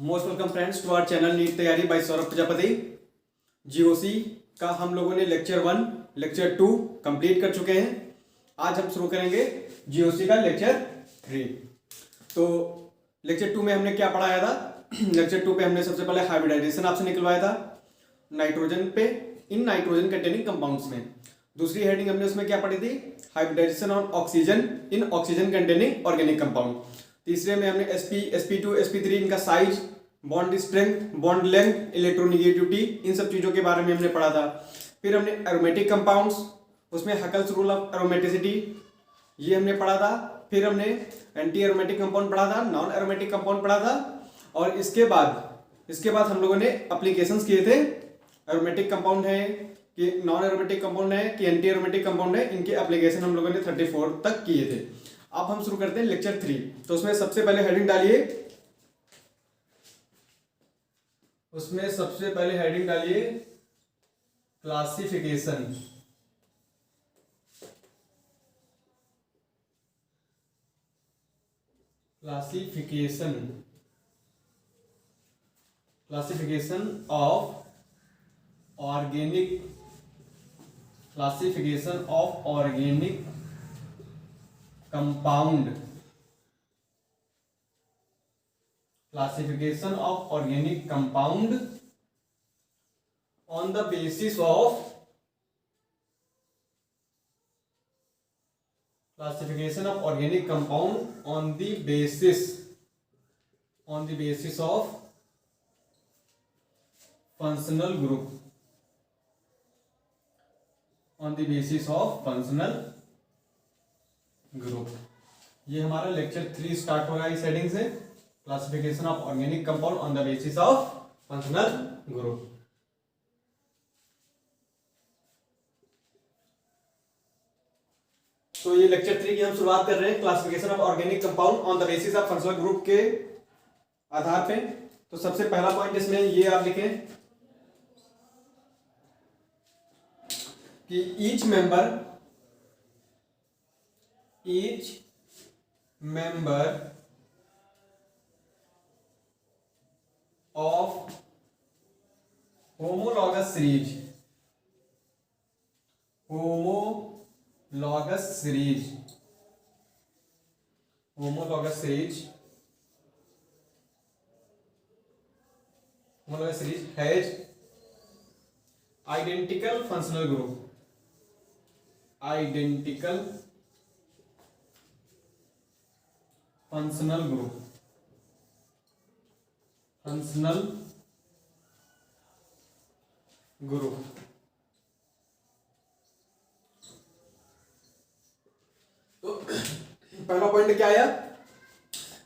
Most welcome friends to our channel NEET तैयारी by Saurabh Prajapati. GOC का हम लोगों ने लेक्चर 1 लेक्चर 2 कंप्लीट कर चुके हैं। आज हम शुरू करेंगे जीओसी का लेक्चर 3। तो लेक्चर 2 में हमने क्या पढ़ाया था? लेक्चर 2 पे हमने सबसे पहले हाइब्रिडाइजेशन आपसे निकलवाया था नाइट्रोजन पे इन नाइट्रोजन कंटेनिंग कंपाउंड्स में। दूसरी हेडिंग हमने उसमें क्या पढ़ी थी? Hybridization on oxygen in oxygen containing organic compound. तीसरे में हमने sp sp2 sp3 इनका size, bond strength, bond length, electronegativity, इन सब चीजों के बारे में हमने पढ़ा था। फिर हमने एरोमेटिक कंपाउंड्स, उसमें हकल्स रूल ऑफ एरोमेटिसिटी ये हमने पढ़ा था। फिर हमने एंटी एरोमेटिक कंपाउंड पढ़ा था, नॉन एरोमेटिक कंपाउंड पढ़ा था। और इसके बाद हम लोगों ने एप्लीकेशंस किए थे। एरोमेटिक कंपाउंड है कि नॉन एरोमेटिक कंपाउंड है कि एंटी एरोमेटिक कंपाउंड है, इनके एप्लीकेशन हम लोगों ने 34 तक किए थे। अब हम शुरू करते हैं लेक्चर 3। तो उसमें सबसे पहले हेडिंग डालिए, classification. Classification of organic compound. Classification of organic compound on the basis of classification of organic compound on the basis of functional group, ये हमारा लेक्चर 3 स्टार्ट हो रहा है इस हेडिंग से, classification of organic compound on the basis of functional group. तो ये lecture 3 की हम शुरुआत कर रहे हैं classification of organic compound on the basis of functional group के आधार पे। तो सबसे पहला पॉइंट इसमें ये आप लिखें कि each member of homologous series has identical functional group, तो पहला पॉइंट क्या आया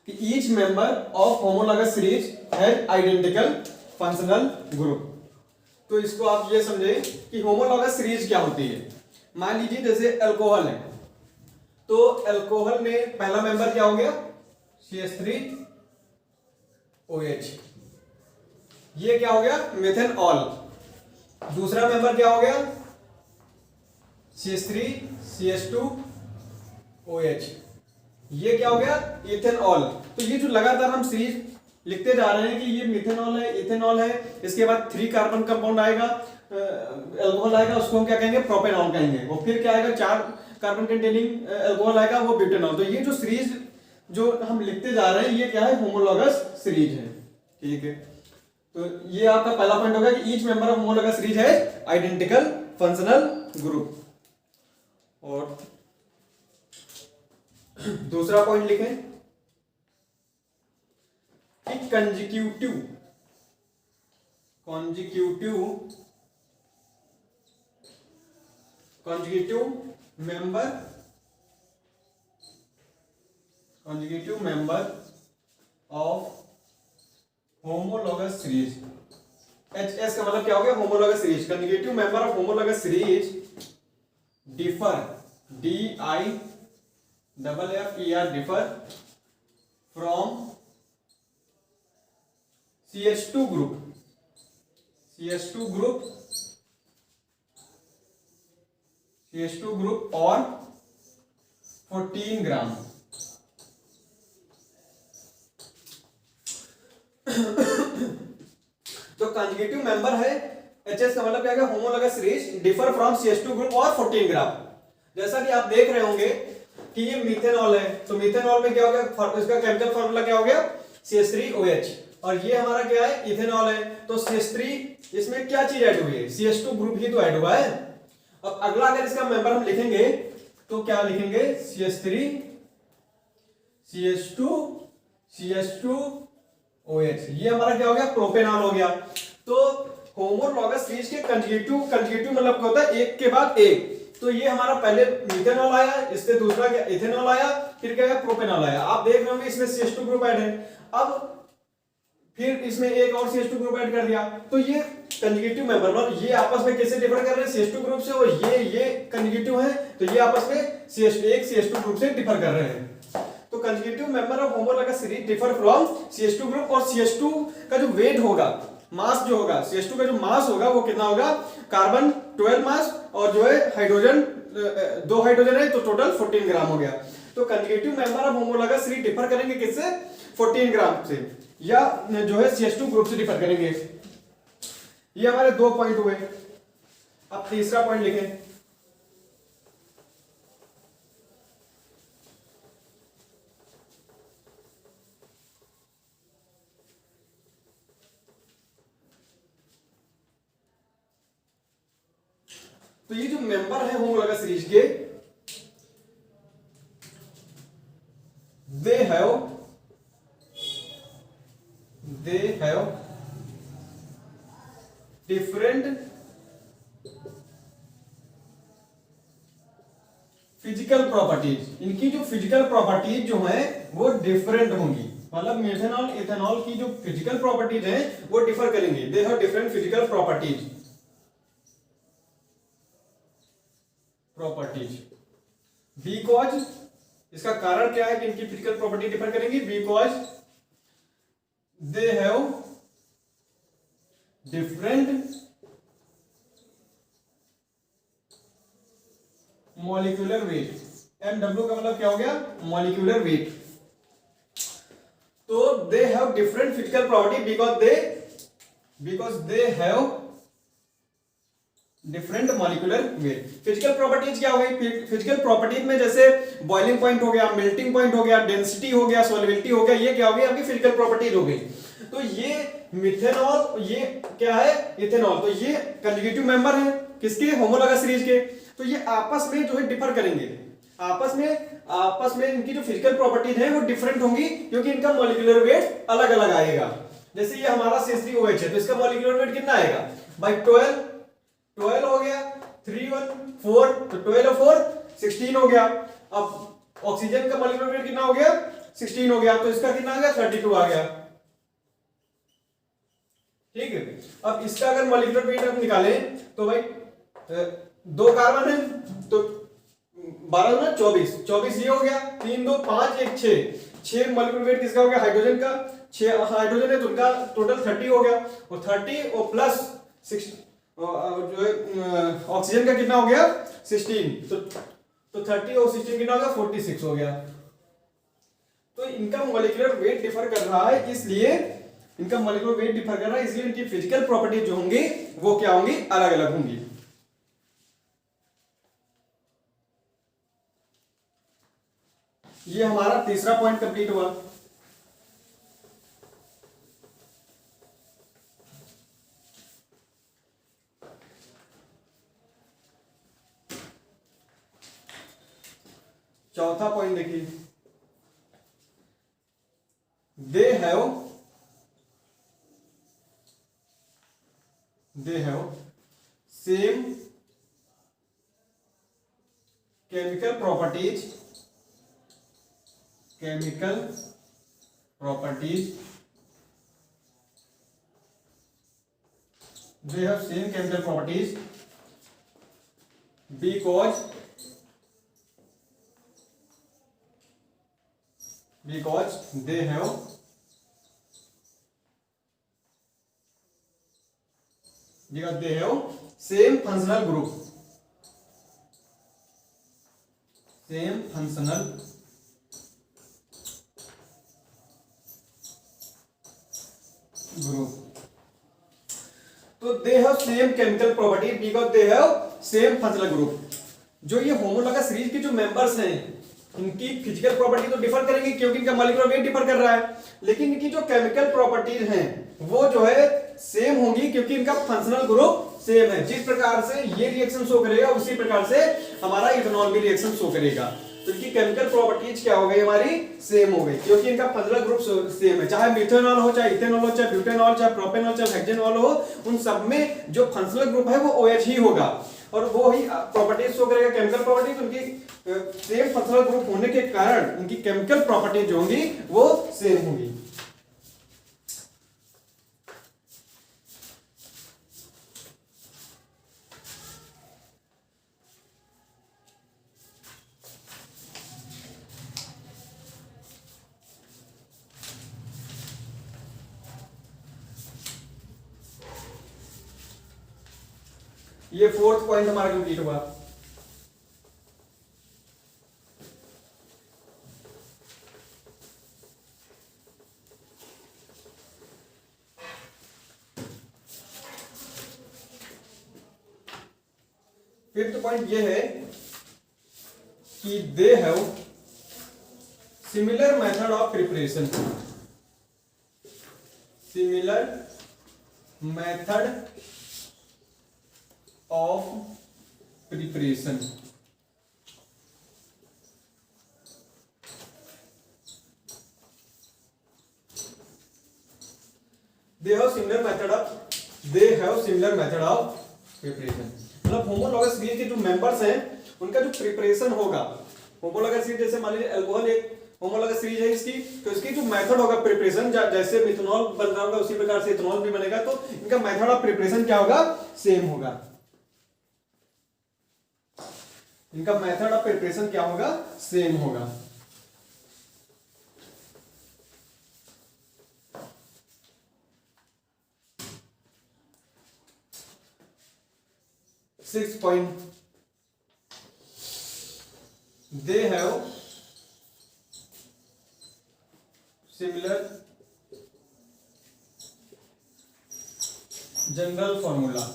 कि each member of homologous series has identical functional group. तो इसको आप ये समझे कि होमोलॉगस सीरीज क्या होती है। मान लीजिए जैसे अल्कोहल है, तो अल्कोहल में पहला मेंबर क्या हो गया? CH3OH। ये क्या हो गया? मेथेनॉल। दूसरा मेंबर क्या हो गया? CH3CH2OH। ये क्या हो गया? इथेनॉल। तो ये जो लगातार हम सीरीज लिखते जा रहे हैं कि ये मिथेनॉल है, इथेनॉल है, इसके बाद 3 कार्बन कंपाउंड आएगा, अल्कोहल आएगा, उसको हम क्या कहेंगे? प्रोपेनॉल कहेंगे। वो फिर क्या आएगा? 4 कार्बन कंटेनिंग अल्कोहल आएगा, वो ब्यूटेनॉल। तो ये जो सीरीज जो हम लिखते जा रहे हैं ये क्या है? होमोलॉगस सीरीज है। ठीक है, तो ये आपका पहला पॉइंट होगा कि each member of homologous series है आइडेंटिकल फंक्शनल ग्रुप। और दूसरा पॉइंट लिखें कि consecutive member of homologous series. HS का मतलब क्या हो गया? Homologous series. Conjugative member of homologous series differ, DIFFER, differ from CH2 group और 14 ग्राम। तो कंजुगेटिव मेंबर है एचएस का मतलब क्या है, homologous series differ from CH2 group और 14 ग्राम। जैसा कि आप देख रहे होंगे कि ये मीथेनॉल है, तो मीथेनॉल में क्या हो गया, इसका केमिकल फार्मूला क्या हो गया, CH3OH। और ये हमारा क्या है, इथेनॉल है, तो CH3, इसमें क्या चीज ऐड हुई है, CH2 ग्रुप ही तो ऐड हुआ है। अब अगला अगर इसका मेंबर हम लिखेंगे तो क्या लिखेंगे, CH3 CH2OH, ये हमारा क्या हो गया, प्रोपेनॉल हो गया। तो होमोलॉगस सीरीज के कंजुगेटिव मतलब क्या होता है, एक के बाद एक। तो ये हमारा पहले मीथेनॉल आया, इससे दूसरा क्या इथेनॉल आया, फिर क्या है प्रोपेनॉल आया। आप देख रहे होंगे इसमें CH2 ग्रुप ऐड है, अब फिर इसमें एक और CH2 ग्रुप ऐड कर दिया। तो ये कंजुगेटिव मेंबर, मतलब ये आपस में कैसे डिफर कर रहे हैं, CH2 ग्रुप से, और ये कंजुगेटिव है, तो ये आपस में एक CH2 ग्रुप से डिफर कर रहे हैं। तो conjugative member of homologous series differ from CH2 group. और CH2 का जो वेट होगा, मास जो होगा, CH2 का जो मास होगा वो कितना होगा, कार्बन 12 मास, और जो है हाइड्रोजन 2 हाइड्रोजन है, तो टोटल 14 ग्राम हो गया। तो conjugative member of homologous series differ करेंगे किससे, 14 ग्राम से, या जो है CH2 ग्रुप से डिफर करेंगे। ये हमारे 2 पॉइंट हुए। अब तीसरा पॉइंट लिखें, तो ये जो मेंबर है होमोलॉगस सीरीज के, they have different physical properties. इनकी जो फिजिकल प्रॉपर्टीज जो है वो डिफरेंट होंगी, मतलब मेथनॉल इथेनॉल की जो फिजिकल प्रॉपर्टीज है वो डिफर करेंगे। They have different physical properties because, इसका कारण क्या है कि इनकी फिजिकल प्रॉपर्टी डिफर करेंगी, because they have different molecular weight. MW का मतलब क्या हो गया, मॉलिक्यूलर वेट। तो they have different physical property because they have different molecular weight. Physical properties क्या हो गई, फिजिकल प्रॉपर्टीज में जैसे बॉइलिंग पॉइंट हो गया, मेल्टिंग पॉइंट हो गया, डेंसिटी हो गया, सॉल्युबिलिटी हो गया, ये क्या हो गई आपकी फिजिकल प्रॉपर्टीज हो गई। तो ये मिथेनॉल, ये क्या है, इथेनॉल, तो ये कंजुगेटिव मेंबर है किसके, होमोलॉगस सीरीज के। तो ये आपस में जो है डिफर करेंगे, आपस में इनकी जो फिजिकल प्रॉपर्टीज है वो डिफरेंट होंगी, क्योंकि इनका मॉलिक्यूलर वेट अलग अलग आएगा। जैसे ये हमारा CH3OH है, तो इसका मॉलिक्यूलर वेट कितना आएगा भाई, 12 हो गया, 3 1 4, तो 12 और 4 16 हो गया। अब ऑक्सीजन का मॉलिक्यूलर वेट कितना हो गया, 16 हो गया, तो इसका कितना आ गया, 32 आ गया। ठीक है, अब इसका अगर मॉलिक्यूलर वेट हम निकालें तो भाई 2 कार्बन है, तो 12 ना 24 ये हो गया, 3 2 5 1 6 मॉलिक्यूलर वेट किसका हो गया, हाइड्रोजन का, 6 हाइड्रोजन है, तो उनका टोटल 30 हो गया, और 30 और प्लस 6 जो है ऑक्सीजन का कितना हो गया, 16, तो 30 और 16 कितना हो गया, 46 हो गया। तो इनका मॉलिक्यूलर वेट डिफर कर रहा है, इसलिए इनका मॉलिक्यूलर वेट डिफर कर रहा है, इसलिए इनकी फिजिकल प्रॉपर्टीज जो होंगी वो क्या होंगी, अलग अलग होंगी। ये हमारा तीसरा पॉइंट कंप्लीट हुआ। चौथा पॉइंट देखिए, दे have same chemical properties they have same chemical properties because they have same functional group, same functional group. तो they have same chemical property because they have same functional group. जो ये homologous series के जो members हैं इनकी physical property तो differ करेंगी क्योंकि इनका मॉलिक्यूलर वेट डिफर कर रहा है, लेकिन इनकी जो केमिकल प्रॉपर्टीज हैं वो जो है सेम होंगी क्योंकि इनका फंक्शनल ग्रुप सेम है। जिस प्रकार से ये रिएक्शन शो करेगा उसी प्रकार से हमारा इथेनॉल भी रिएक्शन शो करेगा। तो इनकी केमिकल प्रॉपर्टीज क्या हो गई हमारी सेम हो गई क्योंकि इनका फंक्शनल ग्रुप सेम है। चाहे मिथेनॉल हो, चाहे इथेनॉल हो, चाहे ब्यूटेनॉल, चाहे प्रोपेनॉल, चाहे हेक्सेनॉल हो, उन सब में जो फंक्शनल ग्रुप है वो OH ही होगा और वो ही प्रॉपर्टीज शो करेगा। केमिकल प्रॉपर्टीज उनकी सेम फंक्शनल ग्रुप होने के कारण उनकी केमिकल प्रॉपर्टीज जो होंगी वो सेम होंगी। ये फोर्थ पॉइंट हमारा कंप्लीट हुआ। फिफ्थ पॉइंट ये है कि they have similar method of preparation. Similar method of preparation. They have similar method of preparation. मतलब होमोलॉगस सीरीज के जो मेंबर्स हैं उनका जो प्रिपरेशन होगा, होमोलॉगस सीरीज जैसे मान लीजिए अल्कोहल एक होमोलॉगस सीरीज है इसकी, तो इसकी जो मेथड होगा प्रिपरेशन, जैसे मिथेनॉल बन रहा होगा उसी प्रकार से इथेनॉल भी बनेगा, तो इनका मेथड ऑफ प्रिपरेशन क्या होगा, सेम होगा। इनका मेथड ऑफ प्रिपरेशन क्या होगा, सेम होगा। Six point, they have similar general formula.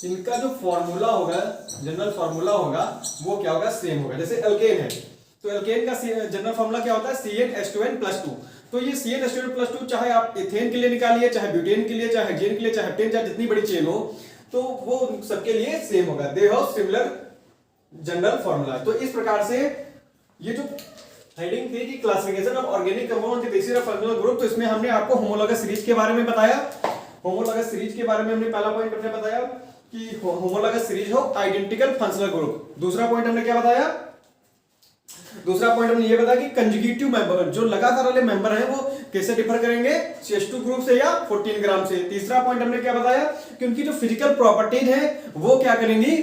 इनका जो फॉर्मूला होगा, जनरल फॉर्मूला होगा, वो क्या होगा, सेम होगा। जैसे एल्केन है तो एल्केन का जनरल फॉर्मूला क्या होता है, CnH2n+2। तो ये CnH2n+2 चाहे आप एथेन के लिए निकालिए, चाहे ब्यूटेन के लिए, चाहे हेक्सेन के लिए, चाहे हेप्टेन, चाहे जितनी बड़ी चेन हो, तो वो सबके लिए सेम होगा। They have similar general formula. तो इस प्रकार से ये जो हेडिंग थी कि classification of organic compound on the basis of functional group, तो इसमें हमने आपको होमोलॉगस सीरीज के बारे में बताया। होमोलॉगस सीरीज के बारे में हमने पहला पॉइंट हमने बताया कि होमोलॉगस सीरीज हो आइडेंटिकल फंक्शनल ग्रुप। दूसरा पॉइंट हमने क्या बताया, दूसरा पॉइंट हमने ये बताया कि कंजुगेटिव मेंबर, जो लगातार वाले मेंबर हैं वो कैसे डिफर करेंगे, CH2 ग्रुप से या 14 ग्राम से। तीसरा पॉइंट हमने क्या बताया कि उनकी जो फिजिकल प्रॉपर्टीज है वो क्या करेंगी,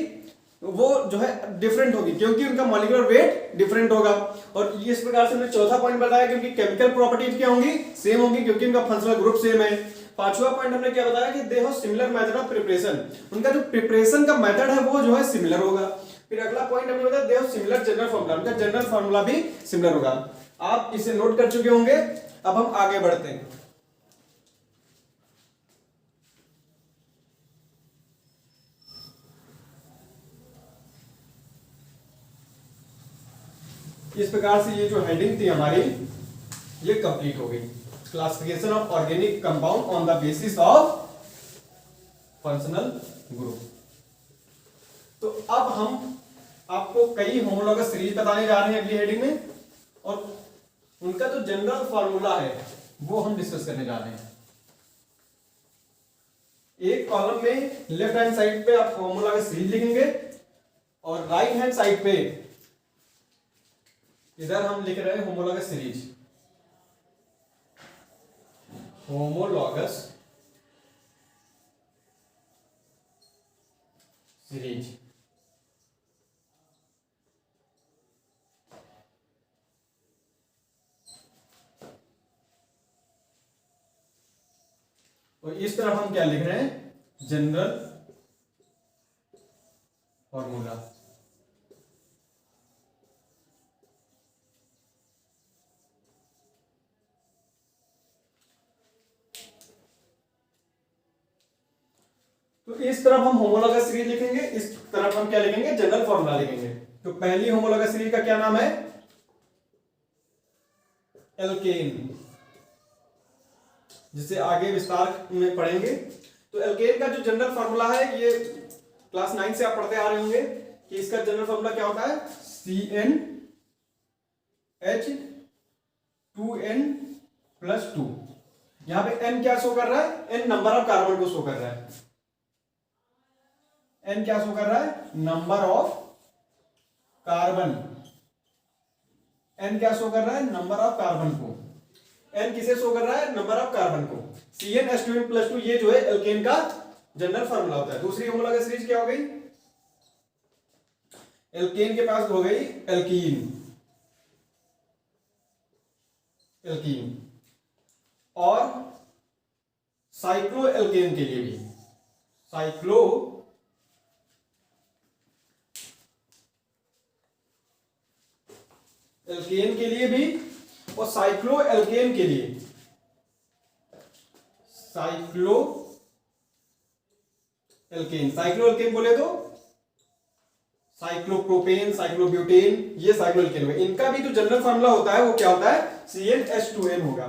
वो जो है डिफरेंट होगी क्योंकि उनका मॉलिक्यूलर वेट डिफरेंट होगा। और इस प्रकार से हमने चौथा पॉइंट बताया क्योंकि केमिकल प्रॉपर्टीज क्या होंगी, सेम होंगी क्योंकि उनका फंक्शनल ग्रुप सेम है। पांचवा पॉइंट हमने क्या बताया कि they have similar method of preparation, उनका जो प्रिपरेशन का मेथड है वो जो है सिमिलर होगा। फिर अगला पॉइंट हमने बताया they have similar general formula, उनका जनरल फॉर्मूला भी सिमिलर होगा। आप इसे नोट कर चुके होंगे। अब हम आगे बढ़ते हैं। इस प्रकार से ये जो हेडिंग थी हमारी ये कंप्लीट हो गई, classification of organic compound on the basis of functional group. तो अब हम आपको कई होमोलॉगस सीरीज बताने जा रहे हैं अगली हेडिंग में, और उनका जो जनरल फॉर्मूला है वो हम डिस्कस करने जा रहे हैं। एक कॉलम में लेफ्ट हैंड साइड पे आप होमोलॉगस सीरीज लिखेंगे और राइट हैंड साइड पे इधर हम लिख रहे हैं होमोलॉगस सीरीज, होमोलॉगस सीरीज। और इस तरफ हम क्या लिख रहे हैं, जनरल फॉर्मूला। तो इस तरफ हम होमोलॉगस सीरीज लिखेंगे, इस तरफ हम क्या लिखेंगे, जनरल फॉर्मूला लिखेंगे। तो पहली होमोलॉगस सीरीज का क्या नाम है, एल्केन, जिसे आगे विस्तार में पढ़ेंगे। तो एल्केन का जो जनरल फॉर्मूला है, ये क्लास 9 से आप पढ़ते आ रहे होंगे कि इसका जनरल फॉर्मूला क्या होता है, CnH2n+2। यहां पे n क्या शो कर रहा है, n नंबर ऑफ कार्बन को शो कर रहा है, n क्या शो कर रहा है, नंबर ऑफ कार्बन, n क्या शो कर रहा है, नंबर ऑफ कार्बन को, n किसे शो कर रहा है, नंबर ऑफ कार्बन को। CnH2n+2 ये जो है एल्केन का जनरल फार्मूला होता है। दूसरी होमोलॉगस सीरीज क्या हो गई, एल्केन के पास हो गई एल्कीन, एल्कीन। और साइक्लो एल्केन के लिए भी, साइक्लो एल्केन के लिए भी और साइक्लो एल्केन के लिए, साइक्लो एल्केन, साइक्लो एल्केन बोले तो साइक्लोप्रोपेन, साइक्लोब्यूटेन, ये साइक्लो एल्केन है। इनका भी जो जनरल फार्मूला होता है वो क्या होता है, CnH2n होगा,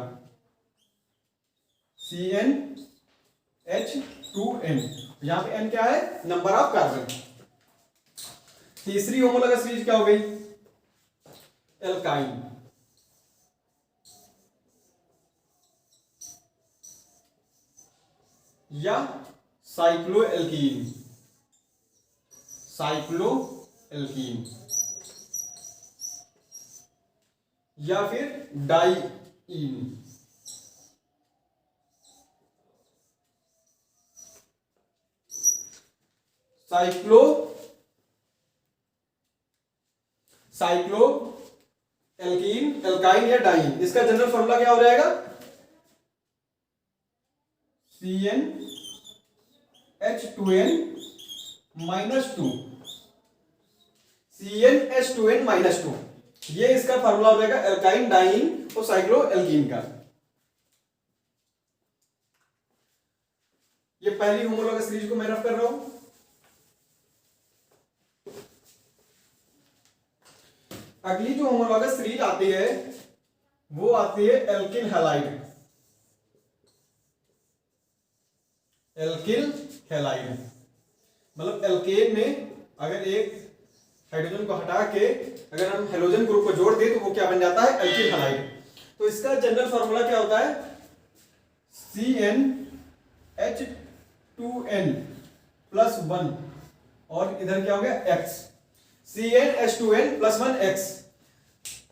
CnH2n। यहां पे n क्या है, नंबर ऑफ कार्बन। तीसरी होमोलॉगस सीरीज क्या हो गई, एल्काइन, या साइक्लो एल्कीन, साइक्लो एल्कीन, या फिर diene. Cyclo cyclo alkene, alkyne या डाइईन, इसका जनरल फॉर्मूला क्या हो जाएगा, CnH2n-2, CnH2n-2, ये इसका फार्मूला हो जाएगा एल्काइन, डाइईन और साइक्लो एल्कीन का। ये पहली होमोलॉगस सीरीज को मैं रफ कर रहा हूं। अगली जो होमोलॉगस सीरीज आती है वो आती है एल्किल हैलाइड, एल्किल हैलाइड मतलब एल्केन में अगर एक हाइड्रोजन को हटा के अगर हम हेलोजन ग्रुप को जोड़ दें तो वो क्या बन जाता है, एल्किल हैलाइड। तो इसका जनरल फार्मूला क्या होता है, CnH2n+1 और इधर क्या हो गया X, CnH2n+1X।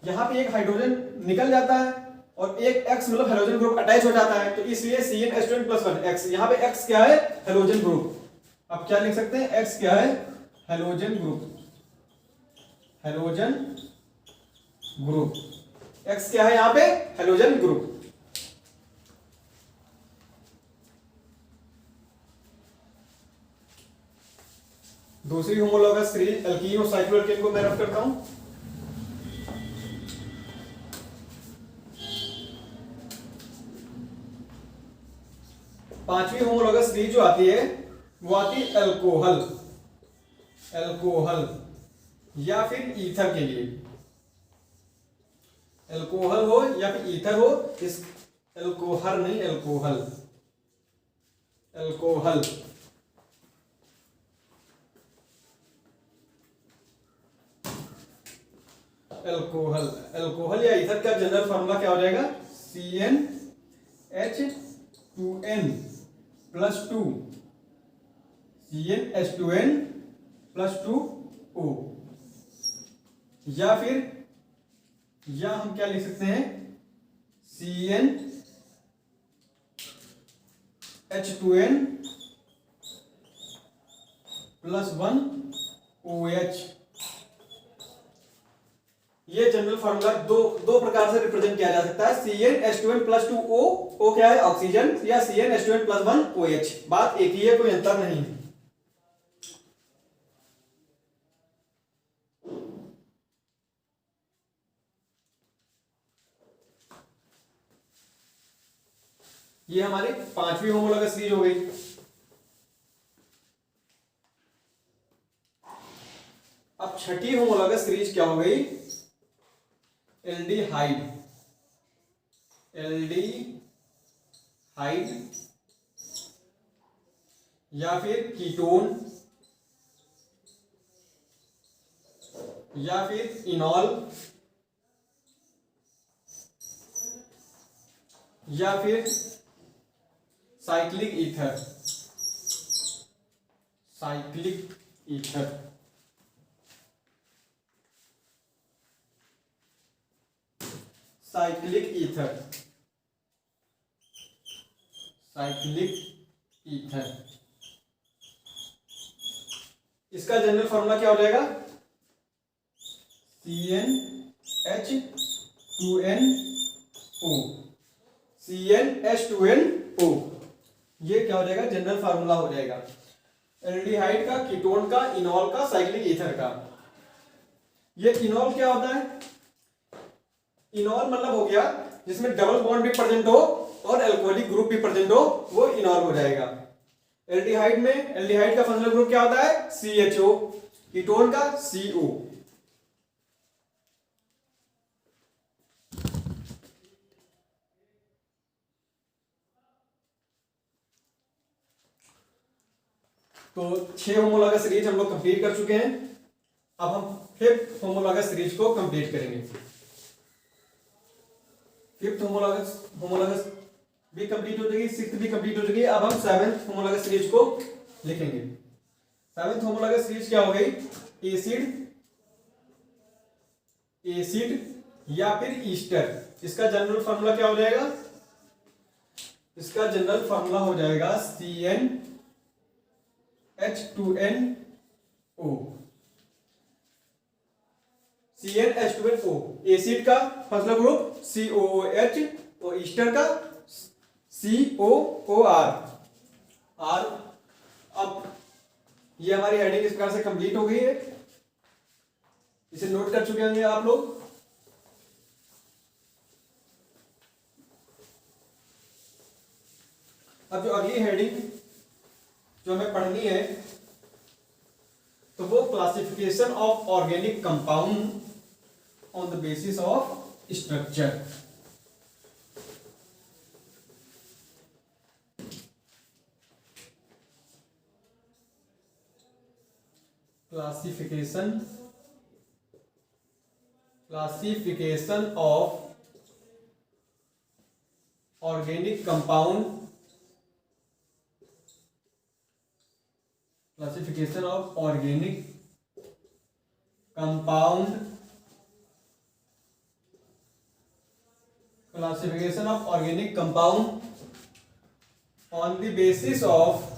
यहां पे एक हाइड्रोजन निकल जाता है और एक X मतलब हेलोजन ग्रुप अटैच हो जाता है, तो इसलिए CnH2n+1X। यहां पे X क्या है, हेलोजन ग्रुप। अब क्या लिख सकते हैं, X क्या है, halogen group, halogen group. X क्या है यहां पे, हेलोजन ग्रुप। दूसरी होमोलॉगस सीरीज एल्कीन और साइक्लो एल्केन को मैं रफ करता हूं। पांचवी होमोलॉगस सीरीज जो आती है वो आती है अल्कोहल, अल्कोहल या फिर ईथर के लिए। अल्कोहल हो या फिर ईथर हो, इस अल्कोहल नहीं, अल्कोहल, अल्कोहल। अल्कोहल, अल्कोहल या ईथर का जनरल फार्मूला क्या हो जाएगा, CnH2n+2, CnH2n+2O, या फिर या हम क्या लिख सकते हैं, CnH2n+1OH। ये जनरल फार्मूला दो प्रकार से रिप्रेजेंट किया जा सकता है, CnH2n+2O, O क्या है, ऑक्सीजन, या CnH2n+1OH। बात एक ही है, कोई अंतर नहीं है। ये हमारी पांचवी होमोलॉगस सीरीज हो गई। छठी होमोलॉगस सीरीज क्या हो गई? एल्डिहाइड, एल्डिहाइड या फिर कीटोन या फिर इनॉल या फिर cyclic ether, cyclic ether. Cyclic ether, cyclic ether. इसका जनरल फॉर्मूला क्या हो जाएगा? CnH2nO, CnH2nO। ये क्या हो जाएगा? जनरल फार्मूला हो जाएगा एल्डिहाइड का, कीटोन का, इनॉल का, साइक्लिक ईथर का। ये इनॉल क्या होता है? इनॉल मतलब हो गया जिसमें डबल बॉन्ड भी प्रेजेंट हो और अल्कोहलिक ग्रुप भी प्रेजेंट हो, वो इनॉल हो जाएगा। एल्डिहाइड में एल्डिहाइड का फंक्शनल ग्रुप क्या होता है? CHO, कीटोन का CO। तो 6 होमोलॉगस सीरीज हम लोग कंप्लीट कर चुके हैं। अब हम 5th होमोलॉगस सीरीज को कंप्लीट करेंगे। 5th होमोलॉगस भी कंप्लीट हो जाएगी, 6th भी कंप्लीट हो जाएगी। अब हम 7th होमोलॉगस सीरीज को लिखेंगे। 7th होमोलॉगस सीरीज क्या हो गई? एसिड, एसिड या फिर ईस्टर। इसका जनरल फार्मूला क्या हो जाएगा? इसका जनरल फार्मूला हो जाएगा CnH2nO, CnH2nO। एसिड का फंक्शनल ग्रुप COOH और ईस्टर का COOR। अब ये हमारी हेडिंग इस प्रकार से कंप्लीट हो गई है। इसे नोट कर चुके होंगे आप लोग। अब जो अगली हेडिंग जो हमें पढ़नी है तो वो classification of organic compound on the basis of structure. Classification of organic compound, classification of organic compound, classification of organic compound on the basis of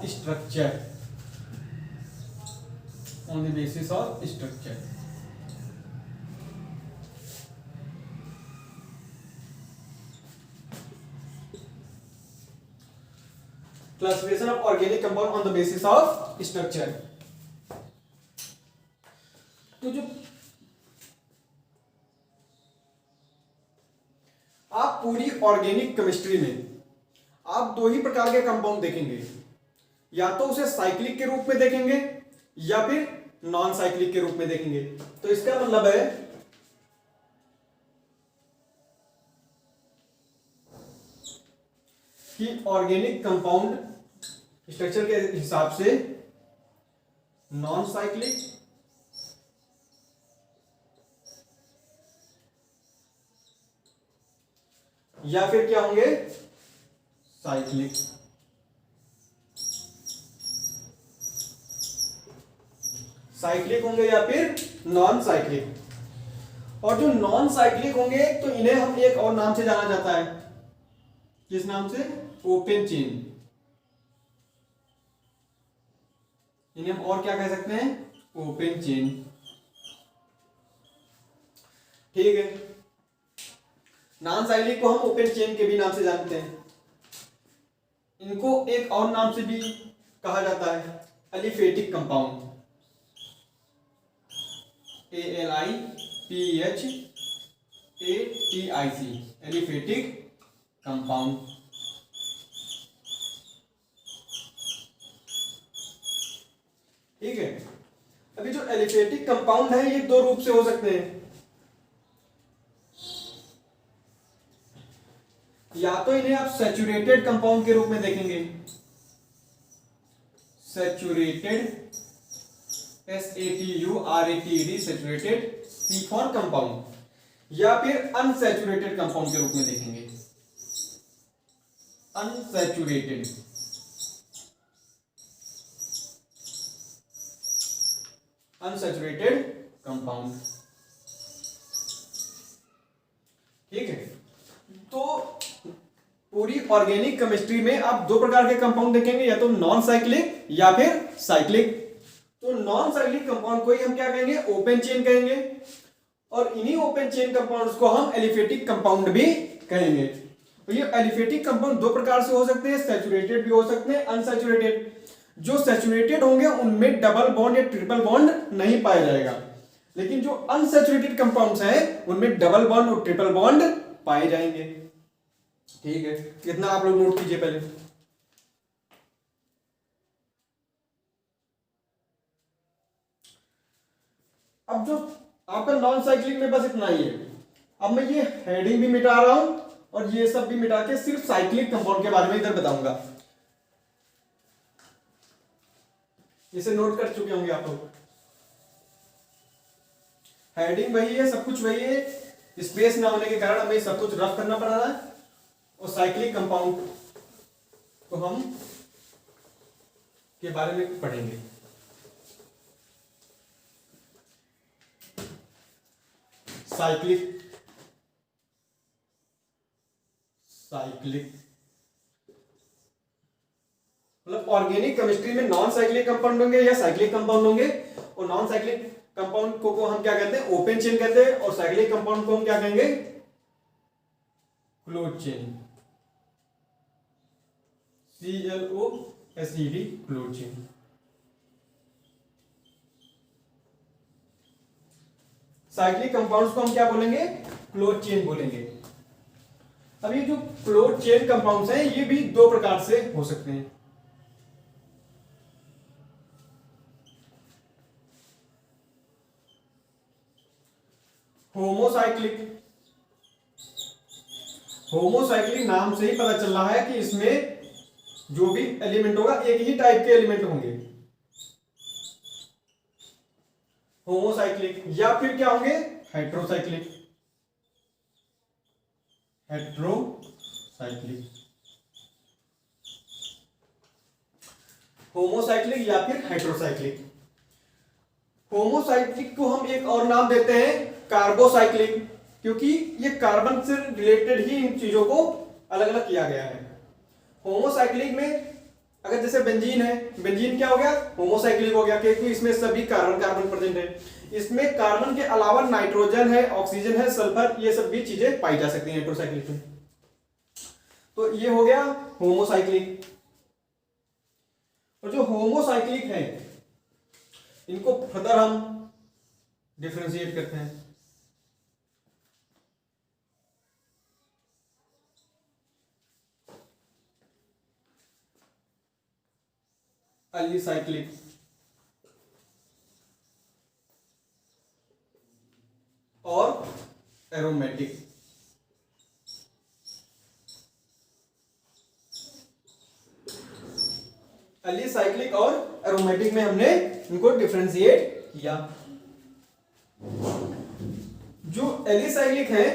structure, on the basis of structure। Classification of organic compound on the basis of structure. तो जो आप पूरी organic chemistry में आप दो ही प्रकार के compound देखेंगे, या तो उसे साइक्लिक के रूप में देखेंगे या फिर नॉन साइक्लिक के रूप में देखेंगे। तो इसका मतलब है कि ऑर्गेनिक कंपाउंड स्ट्रक्चर के हिसाब से नॉन साइक्लिक या फिर क्या होंगे? साइक्लिक। साइक्लिक होंगे या फिर नॉन साइक्लिक। और जो नॉन साइक्लिक होंगे तो इन्हें हम एक और नाम से जाना जाता है। किस नाम से? Open chain. इन्हें हम और क्या कह सकते हैं? Open chain. ठीक है। नॉन साइक्लिक को हम ओपन चेन के भी नाम से जानते हैं। इनको एक और नाम से भी कहा जाता है aliphatic compound. ALIPHATIC, aliphatic compound. Aliphatic compound है ये दो रूप से हो सकते हैं, या तो इन्हें आप सैचुरेटेड कंपाउंड के रूप में देखेंगे, saturated, SATURATED, saturated, C for compound, या फिर अनसैचुरेटेड कंपाउंड के रूप में देखेंगे, अनसैचुरेटेड, अनसैचुरेटेड कंपाउंड। ठीक है, तो पूरी ऑर्गेनिक केमिस्ट्री में आप दो प्रकार के कंपाउंड देखेंगे, या तो नॉन साइक्लिक या फिर साइक्लिक। तो नॉन साइक्लिक कंपाउंड को ही हम क्या कहेंगे, ओपन चेन कहेंगे, और इन्हीं ओपन चेन कंपाउंड्स को हम एलिफेटिक कंपाउंड भी कहेंगे। तो ये एलिफेटिक कंपाउंड दो प्रकार से हो सकते हैं, सैचुरेटेड भी हो सकते हैं, अनसैचुरेटेड। जो सैचुरेटेड होंगे उनमें डबल बॉन्ड या ट्रिपल बॉन्ड नहीं पाया जाएगा, लेकिन जो अनसैचुरेटेड कंपाउंड्स हैं उनमें डबल बॉन्ड और ट्रिपल बॉन्ड पाए जाएंगे। ठीक है, कितना आप लोग नोट कीजिए पहले। अब जो आपका नॉन साइक्लिक में बस इतना ही है। अब मैं ये हेडिंग भी मिटा रहा हूं और ये सब भी मिटा के सिर्फ साइक्लिक कंपाउंड के बारे में इधर बताऊंगा। इसे नोट कर चुके होंगे आप लोग। हेडिंग वही है, सब कुछ वही है, स्पेस ना होने के कारण हमें सब कुछ रफ करना पड़ रहा है। और साइक्लिक कंपाउंड को हम के बारे में पढ़ेंगे। साइक्लिक, साइक्लिक मतलब ऑर्गेनिक केमिस्ट्री में नॉन साइक्लिक कंपाउंड होंगे या साइक्लिक कंपाउंड होंगे। और नॉन साइक्लिक कंपाउंड को हम क्या कहते हैं, ओपन चेन कहते हैं, और साइक्लिक कंपाउंड को हम क्या कहेंगे, close chain, CLOSED, close chain. Cyclic compounds को हम क्या बोलेंगे, क्लोज चेन बोलेंगे। अब ये जो क्लोज चेन कंपाउंड्स हैं ये भी दो प्रकार से हो सकते हैं। होमोसाइक्लिक, होमोसाइक्लिक नाम से ही पता चल रहा है कि इसमें जो भी एलिमेंट होगा एक ही टाइप के एलिमेंट होंगे। होमोसाइक्लिक, या फिर क्या होंगे, हेट्रोसाइक्लिक, हेट्रोसाइक्लिक, होमोसाइक्लिक या फिर हेट्रोसाइक्लिक। होमोसाइक्लिक को हम एक और नाम देते हैं कार्बोसाइक्लिक, क्योंकि ये कार्बन से रिलेटेड ही इन चीजों को अलग अलग किया गया है। होमोसाइक्लिक में अगर जैसे बेंजीन है, बेंजीन क्या हो गया, होमोसाइक्लिक हो गया, क्योंकि इसमें सभी कार्बन कार्बन प्रेजेंट है। इसमें कार्बन के अलावा नाइट्रोजन है, ऑक्सीजन है, सल्फर, ये सब भी चीजें पाई जा सकती हैं हेट्रोसाइक्लिक में। तो ये हो गया होमोसाइक्लिक। और जो होमोसाइक्लिक है इनको फर्दर हम डिफरेंशिएट करते हैं। एलिसाइक्लिक, और एरोमेटिक। एलिसाइक्लिक और एरोमेटिक में हमने इनको डिफरेंशिएट किया। जो एलिसाइक्लिक है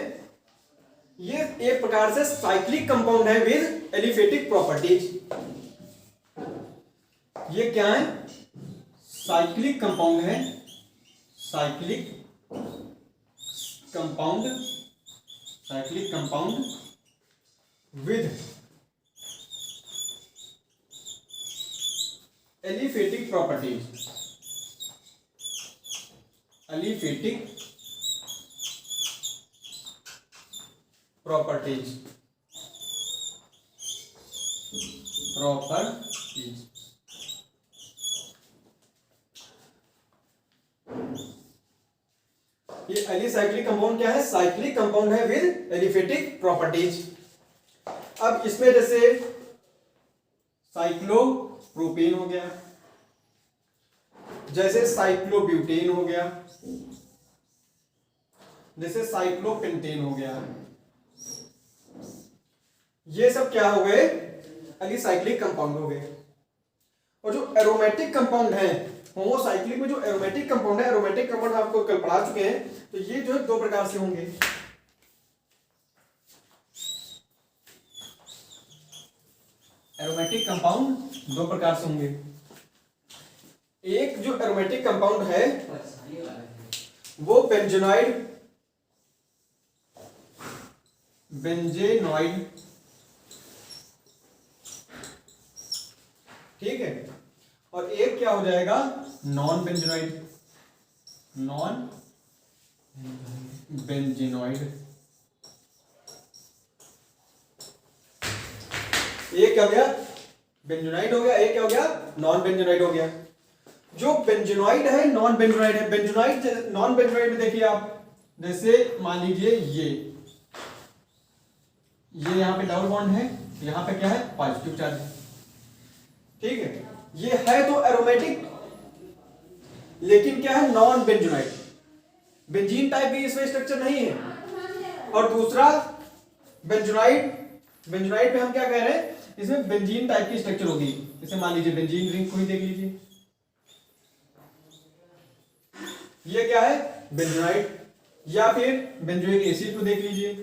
ये एक प्रकार से साइक्लिक कंपाउंड है विद एलिफेटिक प्रॉपर्टीज। ये क्या है, साइक्लिक कंपाउंड है, cyclic compound, cyclic compound with aliphatic properties, aliphatic properties, properties. ये एलिसाइक्लिक कंपाउंड क्या है, साइक्लिक कंपाउंड है विद एलिफेटिक प्रॉपर्टीज। अब इसमें जैसे साइक्लोप्रोपेन हो गया, जैसे साइक्लोब्यूटेन हो गया, जैसे साइक्लोपेंटेन हो गया, ये सब क्या हो गए, एलिसाइक्लिक कंपाउंड हो गए। और जो एरोमेटिक कंपाउंड है होमोसाइक्लिक में, जो एरोमेटिक कंपाउंड है, एरोमेटिक कंपाउंड आपको कल पढ़ा चुके हैं, तो ये जो है दो प्रकार से होंगे। एरोमेटिक कंपाउंड दो प्रकार से होंगे। एक जो एरोमेटिक कंपाउंड है वो बेंजेनॉइड, बेंजेनॉइड, ठीक है, और एक क्या हो जाएगा, नॉन बेंजेनॉइड, नॉन बेंजेनॉइड। एक क्या हो गया, बेंजेनॉइड हो गया, एक क्या हो गया, नॉन बेंजेनॉइड हो गया। जो बेंजेनॉइड है, नॉन बेंजेनॉइड है। बेंजेनॉइड, नॉन बेंजेनॉइड में देखिए आप, जैसे मान लीजिए ये यहां पे डबल बॉन्ड है, यहां पे क्या है, पॉजिटिव चार्ज है, ठीक है, ये है तो एरोमेटिक, लेकिन क्या है, नॉन बेंजेनॉइड, बेंजीन टाइप की इसमें स्ट्रक्चर नहीं है। और दूसरा बेंजेनॉइड, बेंजेनॉइड पे हम क्या कह रहे हैं, इसमें बेंजीन टाइप की स्ट्रक्चर होगी। जैसे मान लीजिए बेंजीन रिंग को ही देख लीजिए, ये क्या है, बेंजेनॉइड, या फिर बेंजोइक एसिड को देख लीजिए,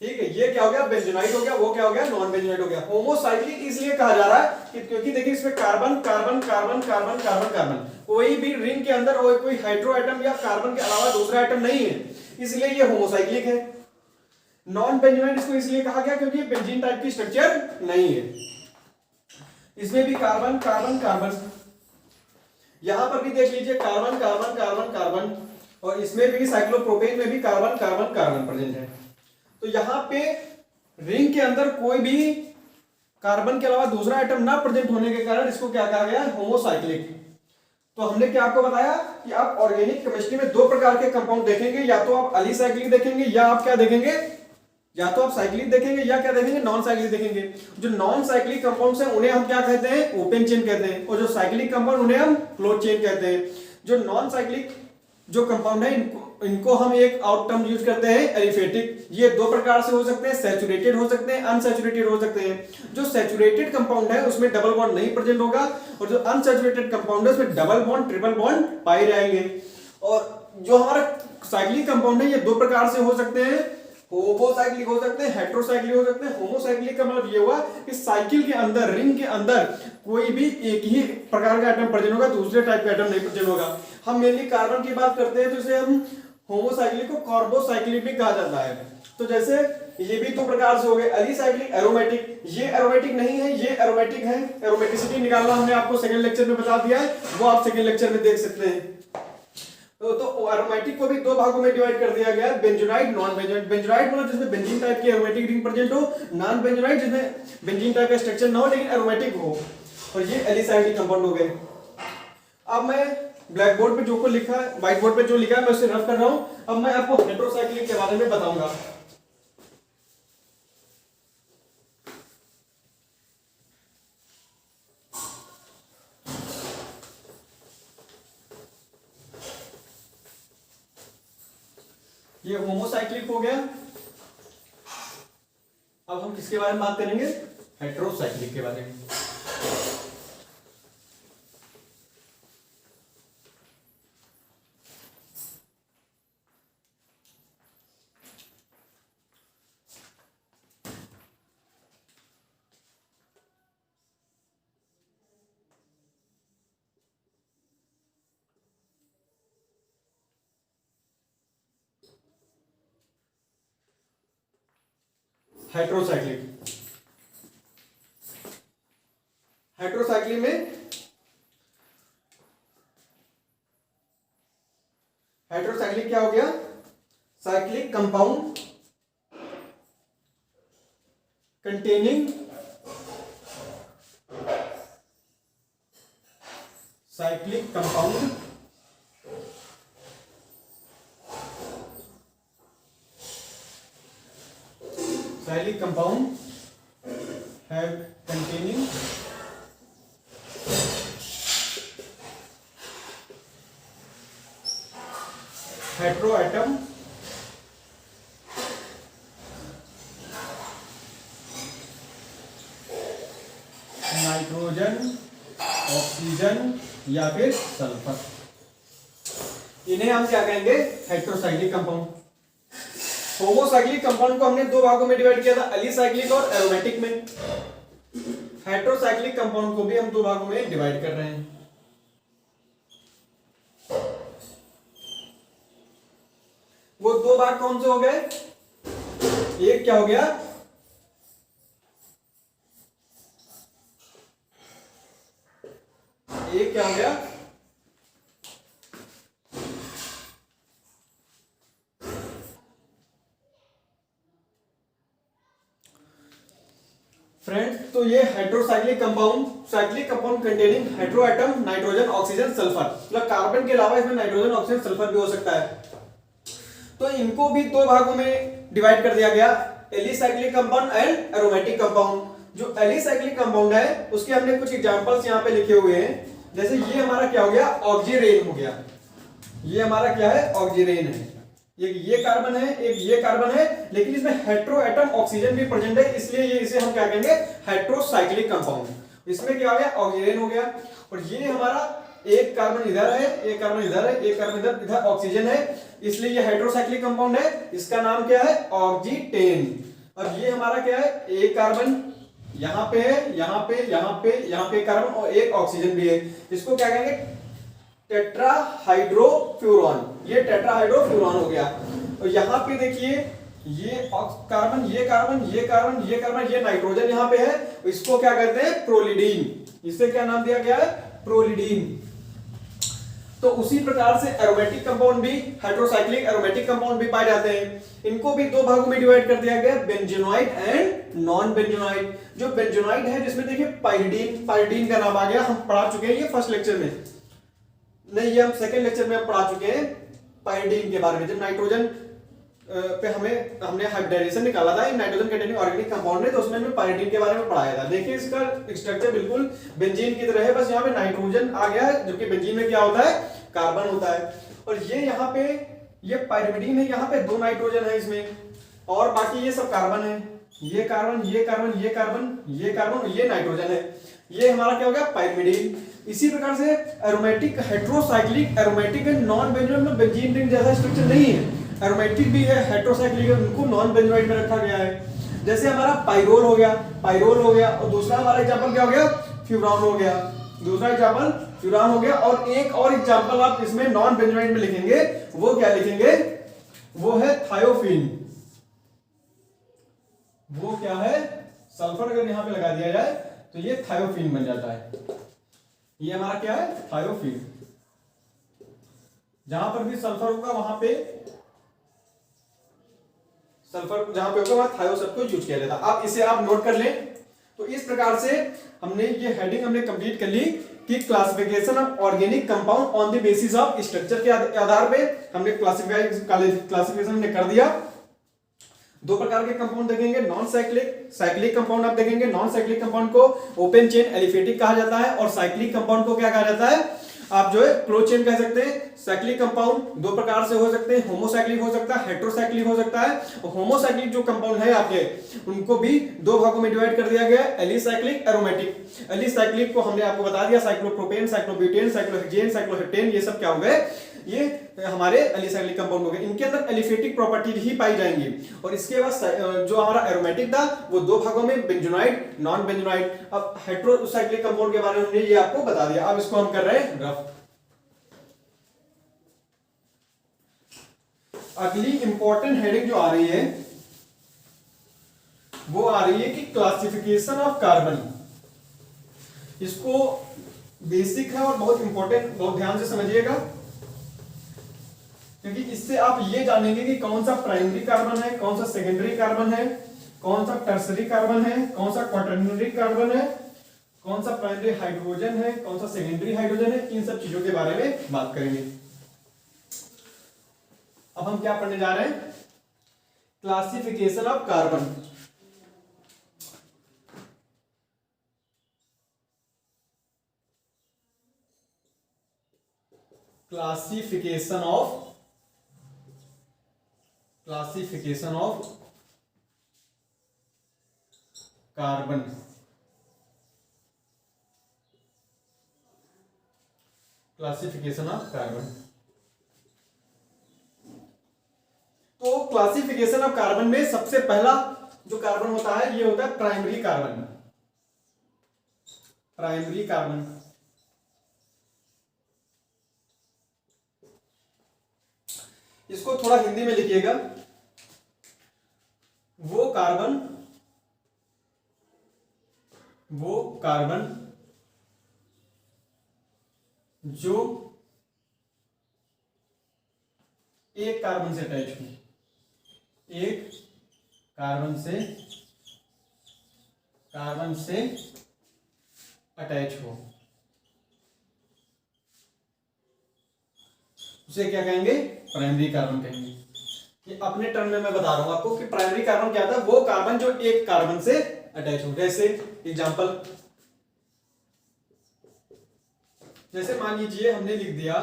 ठीक है, ये क्या हो गया, बेंजेनॉइड हो गया, वो क्या हो गया, नॉन बेंजेनॉइड हो गया। होमोसाइक्लिक इसलिए कहा जा रहा है कि क्योंकि देखिए इसमें carbon carbon carbon carbon carbon carbon, कोई भी रिंग के अंदर कोई हाइड्रो एटम या कार्बन के अलावा दूसरा एटम नहीं है, इसलिए ये होमोसाइक्लिक है। नॉन बेंजेनॉइड इसको इसलिए कहा गया क्योंकि बेंजीन टाइप की स्ट्रक्चर नहीं है, इसमें भी कार्बन कार्बन कार्बन, यहां पर भी देख लीजिए कार्बन कार्बन कार्बन कार्बन, और इसमें भी साइक्लोप्रोपेन में भी कार्बन कार्बन कार्बन प्रेजेंट है। तो यहां पे रिंग के अंदर कोई भी कार्बन के अलावा दूसरा एटम ना प्रेजेंट होने के कारण इसको क्या कहा गया, होमोसाइक्लिक। तो हमने क्या आपको बताया कि आप ऑर्गेनिक केमिस्ट्री में दो प्रकार के कंपाउंड देखेंगे, या तो आप अलीसाइक्लिक देखेंगे, या आप क्या देखेंगे, या तो आप साइक्लिक देखेंगे, या क्या देखेंगे, नॉन साइक्लिक देखेंगे। जो नॉन साइक्लिक कंपाउंड्स हैं उन्हें हम क्या कहते हैं, ओपन चेन कहते हैं, और जो साइक्लिक कंपाउंड उन्हें हम क्लोज चेन कहते हैं। जो नॉन साइक्लिक जो कंपाउंड है इनको हम एक आउट टर्म यूज करते हैं, एलिफेटिक। ये दो प्रकार से हो सकते हैं, सैचुरेटेड हो सकते हैं, अनसैचुरेटेड हो सकते हैं। जो सैचुरेटेड कंपाउंड है उसमें डबल बॉन्ड नहीं प्रेजेंट होगा, और जो अनसैचुरेटेड कंपाउंड है उसमें डबल बॉन्ड ट्रिपल बॉन्ड पाए जाएंगे। और जो हमारा साइक्लिक कंपाउंड है ये दो प्रकार से हो सकते हैं, होमोसाइक्लिक हो सकते हैं, हेटेरोसाइक्लिक हो सकते हैं। होमोसाइक्लिक का मतलब ये हुआ कि साइकिल के अंदर, रिंग के अंदर कोई भी एक ही प्रकार का एटम प्रेजेंट होगा, दूसरे टाइप का एटम नहीं प्रेजेंट होगा। हम मेनली कार्बन की बात करते हैं तो इसे हम होमोसाइक्लिक को कार्बोसाइक्लिक भी कहा जाता है। तो जैसे ये भी दो प्रकार से हो गए, एलिसाइक्लिक, एरोमेटिक। ये एरोमेटिक नहीं है, ये एरोमेटिक है। एरोमेटिसिटी निकालना हमने आपको सेकंड लेक्चर में बता दिया है, वो आप सेकंड लेक्चर में देख सकते हैं। तो एरोमेटिक को भी दो भागों में डिवाइड कर दिया गया है, बेंजोनाइड, नॉन बेंजोनाइड। बेंजोनाइड मतलब जिसमें बेंजीन टाइप की एरोमेटिक रिंग प्रेजेंट हो, नॉन बेंजोनाइड जिसमें बेंजीन टाइप का स्ट्रक्चर ना हो लेकिन एरोमेटिक हो। और ये एलिसाइक्लिक कंपाउंड हो गए। अब मैं ब्लैक बोर्ड पे जो को लिखा है, व्हाइट बोर्ड पे जो लिखा है मैं उसे रफ कर रहा हूं। अब मैं आपको हेटेरोसाइक्लिक के बारे में बताऊंगा। ये होमोसाइक्लिक हो गया। अब हम किसके बारे में बात करेंगे, हेटेरोसाइक्लिक के बारे में। हेटेरोसाइक्लिक, हेटेरोसाइक्लिक में हेटेरोसाइक्लिक क्या हो गया, cyclic compound containing cyclic compound cyclic compound have containing heteroatom nitrogen, oxygen या फिर सल्फर, इन्हें हम क्या कहेंगे? Heterocyclic compound. होमोसाइक्लिक कंपाउंड को हमने दो भागों में डिवाइड किया था, एलिसाइक्लिक और एरोमेटिक में। हेटेरोसाइक्लिक कंपाउंड को भी हम दो भागों में डिवाइड कर रहे हैं। वो दो भाग कौन से हो गए? एक क्या हो गया? एक क्या हो गया? फ्रेंड्स, तो ये heterocyclic compound, cyclic compound containing heteroatom nitrogen, oxygen, sulphur, मतलब कार्बन के अलावा इसमें नाइट्रोजन, ऑक्सीजन, सल्फर भी हो सकता है। तो इनको भी दो भागों में डिवाइड कर दिया गया, alicyclic compound and aromatic compound. जो एलिसाइक्लिक कंपाउंड है उसके हमने कुछ एग्जांपल्स यहां पे लिखे हुए हैं। जैसे ये हमारा क्या हो गया? ऑक्सीरेन हो गया। ये हमारा क्या है? ऑक्सीरेन है। एक ये कार्बन है, एक ये कार्बन है, लेकिन इसमें हेटेरोएटम ऑक्सीजन भी प्रेजेंट है, इसलिए ये इसे हम क्या कहेंगे? Heterocyclic compound. इसमें क्या हो गया? ऑक्सीजन हो गया। और ये हमारा एक कार्बन इधर है, एक कार्बन इधर है, एक कार्बन इधर, इधर ऑक्सीजन है, इसलिए ये हेटेरोसाइक्लिक कंपाउंड है। इसका नाम क्या है? ऑक्सीटेन। और ये हमारा क्या है? एक कार्बन यहां पे है, यहां पे, यहां पे, यहां पे कार्बन और एक ऑक्सीजन भी है। इसको क्या कहेंगे? टेट्राहाइड्रोफ्यूरॉन। ये टेट्राहाइड्रोफ्यूरॉन हो गया। और यहां पे देखिए ये कार्बन, ये कार्बन, ये कार्बन, ये कार्बन, ये नाइट्रोजन यहां पे है, इसको क्या कहते हैं? प्रोलिडीन। इसे क्या नाम दिया गया है? प्रोलिडीन। तो उसी प्रकार से एरोमेटिक कंपाउंड भी, हेटेरोसाइक्लिक एरोमेटिक कंपाउंड भी पाए जाते हैं। इनको भी दो भागों में डिवाइड कर दिया गया, बेंजोनाइड एंड नॉन बेंजोनाइड। जो बेंजोनाइड है जिसमें देखिए पाइरिडीन, पाइरिडीन का नाम आ गया, हम पढ़ा चुके हैं ये फर्स्ट लेक्चर में, नहीं ये हम सेकंड लेक्चर में पढ़ा चुके हैं पाइरिडीन के बारे में। जब नाइट्रोजन पे हमने हाइब्रिडाइजेशन निकाला था नाइट्रोजन कंटेनिंग ऑर्गेनिक कंपाउंड में, तो उसमें हमने पाइरिडीन के बारे में पढ़ाया था। देखिए इसका स्ट्रक्चर बिल्कुल बेंजीन की तरह है, बस यहाँ पे नाइट्रोजन आ गया है, जबकि बेंजीन में क्या होता है? कार्बन होता है। और ये यहाँ पे ये पाइरिमिडीन है, यहाँ पे दो नाइट्रोजन है इसमें, और बाकी ये सब कार्बन है। ये कार्बन, ये कार्बन, ये कार्बन, ये कार्बन, ये नाइट्रोजन है। ये हमारा क्या हो गया? पाइरिमिडीन। इसी प्रकार से aromatic, heterocyclic, aromatic and non benzenoid में बेंजीन रिंग जैसा स्ट्रक्चर नहीं है। एरोमेटिक भी है, हेटेरोसाइक्लिक है, उनको नॉन बेंजोनाइड में रखा गया है। जैसे हमारा पाइरोल हो गया, पाइरोल हो गया, और दूसरा हमारा एग्जांपल क्या हो गया? फ्यूरान हो गया। दूसरा एग्जांपल फ्यूरान हो गया। और एक और एग्जांपल आप इसमें नॉन बेंजोनाइड में लिखेंगे, वो क्या लिखेंगे? वो है थायोफिन। वो क्या है? सल्फर अगर यहां पे लगा दिया जाए तो ये थायोफिन बन जाता है। ये हमारा क्या है? थायोफिन। जहां पर भी सल्फर होगा वहां पे, सल्फर जहां पे होगा वहां थायो शब्द को यूज किया जाता है। आप इसे आप नोट कर लें। तो इस प्रकार से हमने ये हेडिंग हमने कंप्लीट कर ली कि classification of organic compound on the basis of structure के आधार पे हमने क्लासिफिकेशन हमने कर दिया। दो प्रकार के कंपाउंड देखेंगे, नॉन साइक्लिक, साइक्लिक कंपाउंड आप देखेंगे। नॉन साइक्लिक कंपाउंड को ओपन चेन एलिफेटिक कहा जाता है, और साइक्लिक कंपाउंड को क्या कहा जाता है? आप जो है क्लोज चेन कह सकते हैं। साइक्लिक कंपाउंड दो प्रकार से हो सकते हैं, होमोसाइक्लिक हो सकता है, हेटेरोसाइक्लिक हो सकता है। और होमोसाइक्लिक जो कंपाउंड है आपके, उनको भी दो भागों में डिवाइड कर दिया गया है, एलिसाइक्लिक, एरोमेटिक। एलिसाइक्लिक को हमने आपको बता दिया, साइक्लोप्रोपेन, साइक्लोब्यूटेन, साइक्लोहेक्सेन, साइक्लोहेक्टेन, ये सब क्या हो गए? ये हमारे एलिसाइक्लिक कंपाउंड हो गए। इनके अंदर एलिफेटिक प्रॉपर्टी ही पाई जाएंगी। और इसके बाद जो हमारा एरोमेटिक था वो दो भागों में, बेंजोनाइड, नॉन बेंजोनाइड। अब हेटेरोसाइक्लिक कंपाउंड के बारे में हमने ये आपको बता दिया। अब इसको हम कर रहे हैं रफ। अगली इंपॉर्टेंट हेडिंग जो आ रही है वो आ रही है कि क्लासिफिकेशन ऑफ कार्बन। इसको बेसिक है और बहुत इंपॉर्टेंट, बहुत ध्यान से समझिएगा, क्योंकि इससे आप ये जानेंगे कि कौन सा प्राइमरी कार्बन है, कौन सा सेकेंडरी कार्बन है, कौन सा टर्सरी कार्बन है, कौन सा क्वाटर्नरी कार्बन है, कौन सा प्राइमरी हाइड्रोजन है, कौन सा सेकेंडरी हाइड्रोजन है। इन सब चीजों के बारे में बात करेंगे। अब हम क्या पढ़ने जा रहे हैं? Classification of carbon. Classification of carbon. Classification of carbon. तो क्लासिफिकेशन ऑफ कार्बन में सबसे पहला जो कार्बन होता है ये होता है प्राइमरी कार्बन। प्राइमरी कार्बन इसको थोड़ा हिंदी में लिखिएगा। वो कार्बन जो एक कार्बन से अटैच हो, एक कार्बन से अटैच हो, उसे क्या कहेंगे? प्राइमरी कार्बन कहेंगे। ये अपने टर्म में मैं बता रहा हूं आपको कि प्राइमरी कार्बन क्या था। वो कार्बन जो एक कार्बन से अटैच हो। जैसे एग्जांपल, जैसे मान लीजिए हमने लिख दिया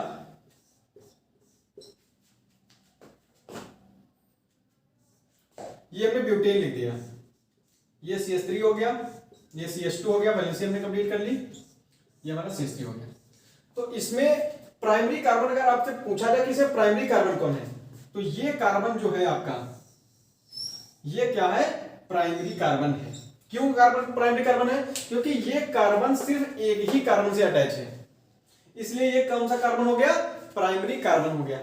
ये हमने ब्यूटेन लिख दिया, ये CH3 हो गया, ये CH2 हो गया, वैलेंसी हमने कंप्लीट कर ली, ये हमारा CH3 हो गया। तो इसमें प्राइमरी कार्बन अगर आपसे पूछा जाए कि इसे प्राइमरी कार्बन कौन है, तो ये कार्बन जो है आपका, ये क्या है? प्राइमरी कार्बन है। क्यों कार्बन प्राइमरी कार्बन है? क्योंकि ये कार्बन सिर्फ एक ही कार्बन से अटैच है, इसलिए ये कौन सा कार्बन हो गया? प्राइमरी कार्बन हो गया।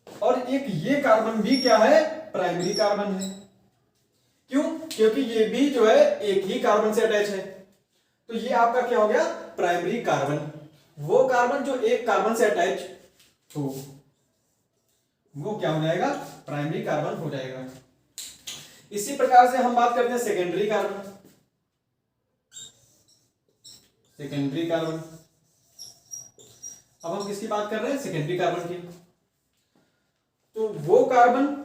और एक ये कार्बन भी क्या है? प्राइमरी कार्बन है। क्यों? क्योंकि ये भी जो है एक ही कार्बन से अटैच है, तो ये आपका क्या हो गया? Primary carbon. वो कार्बन जो एक कार्बन से अटैच हो वो क्या हो जाएगा? प्राइमरी कार्बन हो जाएगा। इसी प्रकार से हम बात करते हैं सेकेंडरी कार्बन। सेकेंडरी कार्बन, अब हम किसकी बात कर रहे हैं? सेकेंडरी कार्बन की। तो वो कार्बन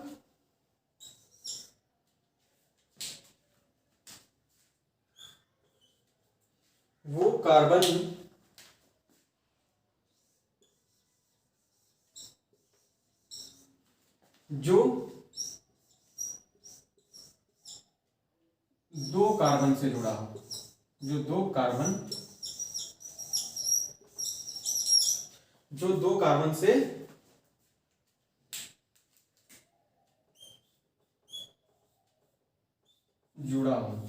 जो दो कार्बन से जुड़ा हो, जो दो कार्बन से जुड़ा हो।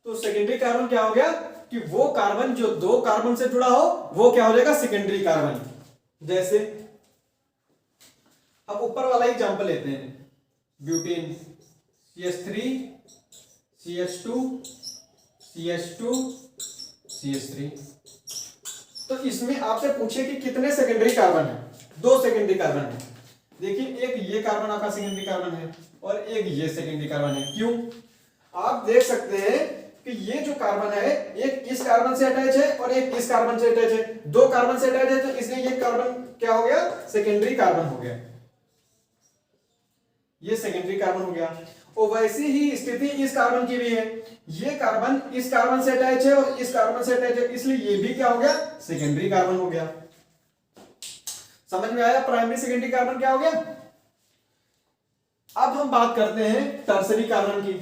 तो सेकेंडरी कार्बन क्या हो गया? कि वो कार्बन जो दो कार्बन से जुड़ा हो वो क्या हो जाएगा? Secondary carbon. जैसे अब ऊपर वाला एग्जांपल लेते हैं, butane CH3 CH2 CH2 CH3। तो इसमें आपसे पूछे कि कितने सेकेंडरी कार्बन है? दो सेकेंडरी कार्बन है। देखिए एक ये कार्बन आपका सेकेंडरी कार्बन है और एक ये सेकेंडरी कार्बन है। क्यों? आप देख सकते हैं कि ये जो कार्बन है एक इस कार्बन से अटैच है और एक इस कार्बन से अटैच है। दो कार्बन से अटैच है तो इसलिए ये कार्बन क्या हो गया? सेकेंडरी कार्बन हो गया। ये सेकेंडरी कार्बन हो गया। और वैसी ही स्थिति इस कार्बन की भी है। ये कार्बन इस कार्बन से अटैच है और इस कार्बन से अटैच है, इसलिए ये भी क्या हो गया? सेकेंडरी कार्बन हो गया। समझ में आया प्राइमरी सेकेंडरी कार्बन क्या हो गया? अब हम बात करते हैं टर्सरी कार्बन की।